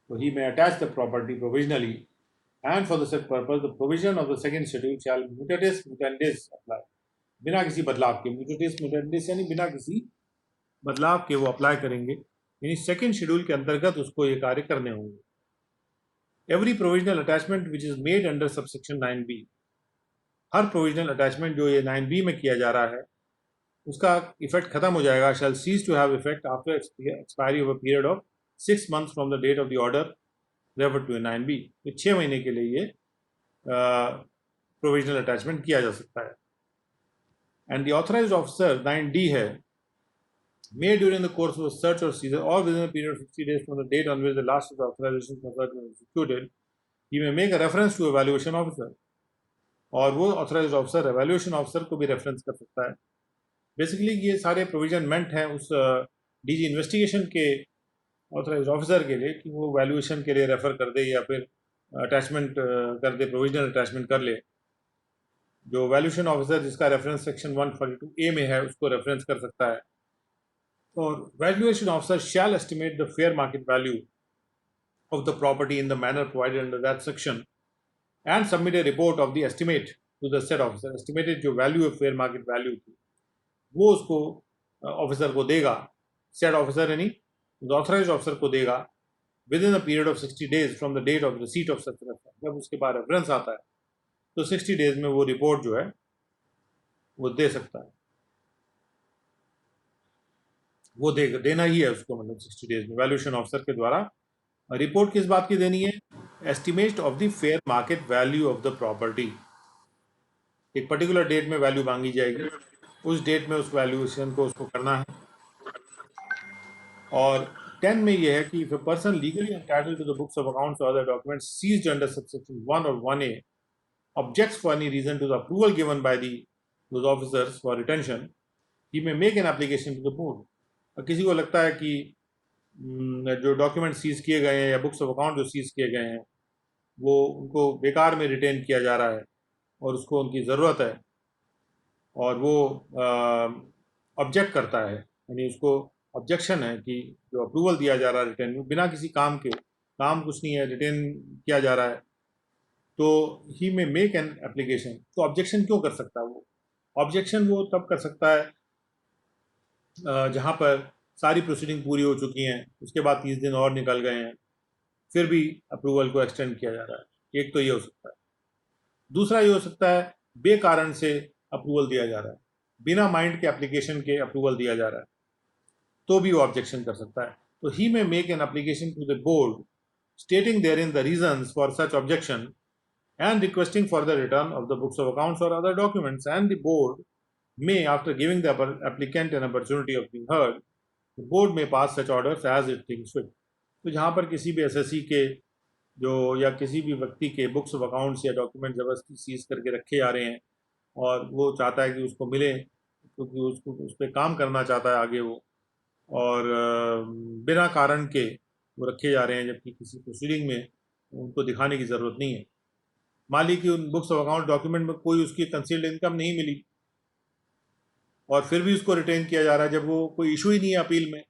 तो he may attach the property provisionally, and for the set purpose the provision of the second schedule shall mutatis mutandis apply, बिना किसी बदलाव के, म्यूटेटिस मुटेंडिस यानी बिना किसी बदलाव के वो अप्लाई करेंगे, यानी सेकंड शेड्यूल के अंतर्गत उसको ये कार्य करने होंगे। Every provisional attachment which is made under subsection 9B, her provisional attachment जो ये 9B में किया जा रहा है उसका इफेक्ट खत्म हो जाएगा, shall cease to have effect after expiry of a period of 6 months from the date of the order refer to 9B। तो 6 महीने के लिए ये प्रोविजनल अटैचमेंट किया जा सकता है। And the authorised officer 9D है, made during the course of a search or seizure or within a period of 60 days from the date on which the last of the authorization for search was executed, he may make a reference to evaluation officer, और वो authorised officer evaluation officer को भी reference कर सकता है। Basically ये सारे provision मेंट हैं उस डीजी इन्वेस्टिगेशन के ऑथराइज्ड ऑफिसर के लिए कि वो वैल्यूएशन के लिए रेफर कर दे या फिर अटैचमेंट कर दे, प्रोविजनल अटैचमेंट कर ले। जो वैल्यूएशन ऑफिसर जिसका रेफरेंस सेक्शन 142A में है उसको रेफरेंस कर सकता है। और valuation officer shall estimate the fair market value of the property in the manner provided under that section and submit a report of the estimate to the said officer। estimated जो value है fair market value की वो उसको officer को देगा, said officer यानी authorized officer को देगा within a period of 60 days from the date of receipt of such reference। जब उसके पास रेफरेंस आता है तो 60 days में वो रिपोर्ट जो है वो दे सकता है, वो देना ही है उसको, मतलब 60 डेज में वैल्यूएशन ऑफिसर के द्वारा। रिपोर्ट किस बात की देनी है? Estimate of the fair market value of the property. एक पर्टिकुलर डेट में वैल्यू मांगी जाएगी, उस डेट में उस वैल्यूएशन को उसको करना है। और 10 में ये है कि if a person legally entitled to the books of accounts और other documents seized under subsection 1 और 1A objects for any reason to the approval given by those officers for retention, he may make an application to the board। किसी को लगता है कि जो document seize किए गए हैं या बुक्स ऑफ अकाउंट जो सीज किए गए हैं वो उनको बेकार में रिटेन किया जा रहा है और उसको उनकी ज़रूरत है, और वो ऑब्जेक्ट करता है, यानी उसको ऑब्जेक्शन है कि जो अप्रूवल दिया जा रहा है रिटेन में बिना किसी काम के, काम कुछ नहीं है, रिटेन किया जा रहा है, तो ही में मेक एन एप्लीकेशन। तो ऑब्जेक्शन क्यों कर सकता है वो? ऑब्जेक्शन वो तब कर सकता है जहाँ पर सारी प्रोसीडिंग पूरी हो चुकी हैं, उसके बाद 30 दिन और निकल गए हैं, फिर भी अप्रूवल को एक्सटेंड किया जा रहा है। एक तो ये हो सकता है। दूसरा ये हो सकता है बेकारण से अप्रूवल दिया जा रहा है, बिना माइंड के एप्लीकेशन के अप्रूवल दिया जा रहा है, तो भी वो ऑब्जेक्शन कर सकता है। तो he may make an application to the board stating therein the reasons for such objection and requesting for the return of the books of accounts or other documents, and the board may, after giving the applicant an opportunity of being heard, the board may pass such orders as it thinks fit. तो जहाँ पर किसी भी SSC के जो या किसी भी व्यक्ति के बुक्स ऑफ अकाउंट्स या डॉक्यूमेंट जबरदस्ती सीज करके रखे जा रहे हैं और वो चाहता है कि उसको मिले क्योंकि उसको उस पर काम करना चाहता है आगे वो, और बिना कारण के वो रखे जा रहे हैं, जबकि किसी प्रोसीडिंग में उनको दिखाने की ज़रूरत नहीं है। मान ली कि उन बुक्स ऑफ अकाउंट डॉक्यूमेंट में कोई उसकी कंसील्ड इनकम नहीं मिली और फिर भी उसको रिटेन किया जा रहा है जब वो कोई इशू ही नहीं है अपील में,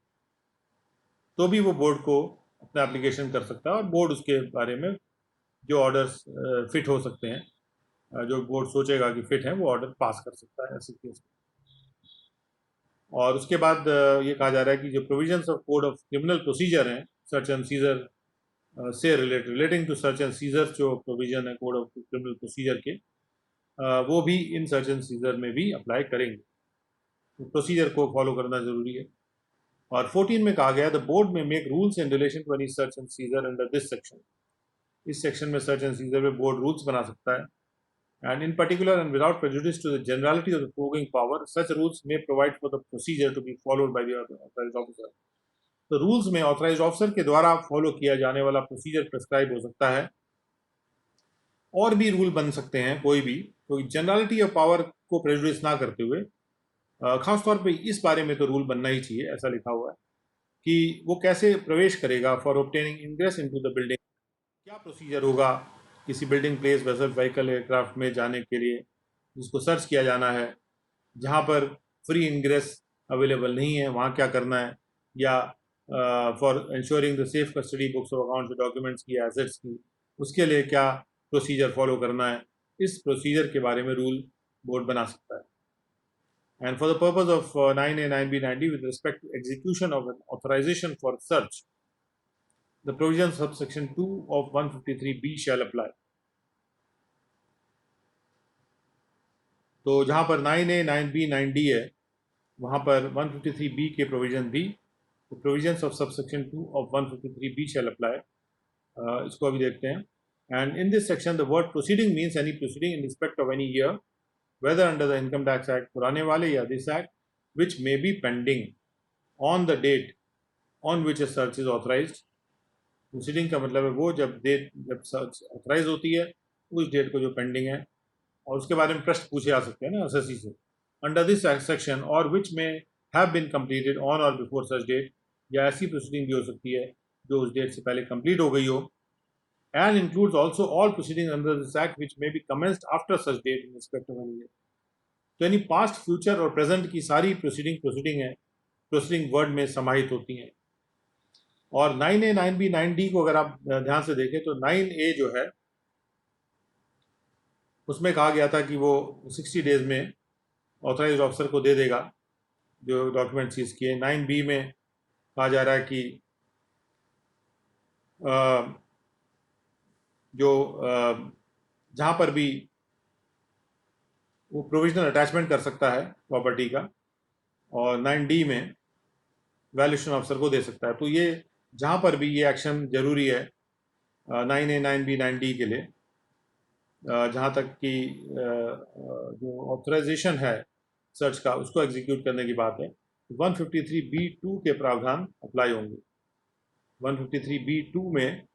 तो भी वो बोर्ड को अपना एप्लीकेशन कर सकता है और बोर्ड उसके बारे में जो ऑर्डर्स फिट हो सकते हैं, जो बोर्ड सोचेगा कि फिट है, वो ऑर्डर पास कर सकता है ऐसे केस में। और उसके बाद ये कहा जा रहा है कि जो provisions of code of criminal procedure हैं, सर्च एंड सीजर से relating to search and seizure, जो प्रोविजन है कोड ऑफ क्रिमिनल प्रोसीजर के, वो भी इन सर्च एंड सीजर में भी अप्लाई करेंगे। तो प्रोसीजर को फॉलो करना जरूरी है। और 14 में कहा गया the board may make rules in relation to any search and seizure under this section. इस सेक्शन में सर्च एंड सीजर में बोर्ड रूल्स बना सकता है, and in particular and without prejudice to the generality of the proving power, such rules may provide for the procedure to be followed by the authorized officer. तो rules में authorised officer के द्वारा follow किया जाने वाला procedure prescribe हो सकता है, और भी रूल बन सकते हैं कोई भी, तो जनरलिटी ऑफ पावर को प्रेजुडिस ना करते हुए। खासतौर पे इस बारे में तो रूल बनना ही चाहिए, ऐसा लिखा हुआ है कि वो कैसे प्रवेश करेगा for obtaining ingress into the building, क्या प्रोसीजर होगा किसी building, place, vessel, vehicle, aircraft में जाने के लिए जिसको सर्च किया जाना है, जहाँ पर फ्री इंग्रेस अवेलेबल नहीं है वहाँ क्या करना है, या for ensuring the safe custody books of accounts, documents की, एसेट्स की, उसके लिए क्या प्रोसीजर फॉलो करना है, इस प्रोसीजर के बारे में रूल बोर्ड बना सकता है। And for the purpose of 9A, 9B, 9D with respect to execution of an authorization for search, the provisions of section 2 of 153B shall apply. तो जहाँ पर 9A, 9B, 9D है, वहाँ पर 153B के प्रोविजन भी, तो provisions of subsection 2 of 153B shall apply. इसको अभी देखते हैं। And in this section, the word proceeding means any proceeding in respect of any year, whether under the Income Tax Act पुराने वाले या this Act, which may be pending on the date on which a search is authorized. Proceeding का मतलब है वो जब search authorise होती है उस डेट को जो पेंडिंग है, और उसके बारे में प्रश्न पूछे जा सकते हैं ना एसएससी से। अंडर दिस सेक्शन और विच में हैव बीन कंप्लीटेड ऑन और बिफोर सच डेट, या ऐसी प्रोसीडिंग भी हो सकती है जो उस डेट से पहले कंप्लीट हो गई हो। And includes also all proceedings under this Act which may be commenced after such date in respect of any year. तो यानी पास्ट, फ्यूचर और प्रेजेंट की सारी प्रोसीडिंग है, प्रोसीडिंग वर्ड में समाहित होती हैं। और 9A, 9B, 9D को अगर आप ध्यान से देखें तो 9A जो है उसमें कहा गया था कि वो 60 डेज में ऑथराइज्ड ऑफिसर को दे देगा जो डॉक्यूमेंट सीज किए। 9B में कहा जा रहा है कि जो जहाँ पर भी वो प्रोविजनल अटैचमेंट कर सकता है प्रॉपर्टी का, और 9D में वैल्यूएशन ऑफिसर को दे सकता है। तो ये जहाँ पर भी ये एक्शन जरूरी है 9A, 9B, 9D के लिए, जहाँ तक कि जो ऑथराइजेशन है सर्च का उसको एग्जीक्यूट करने की बात है, 153B2 के प्रावधान अप्लाई होंगे। 153B2 में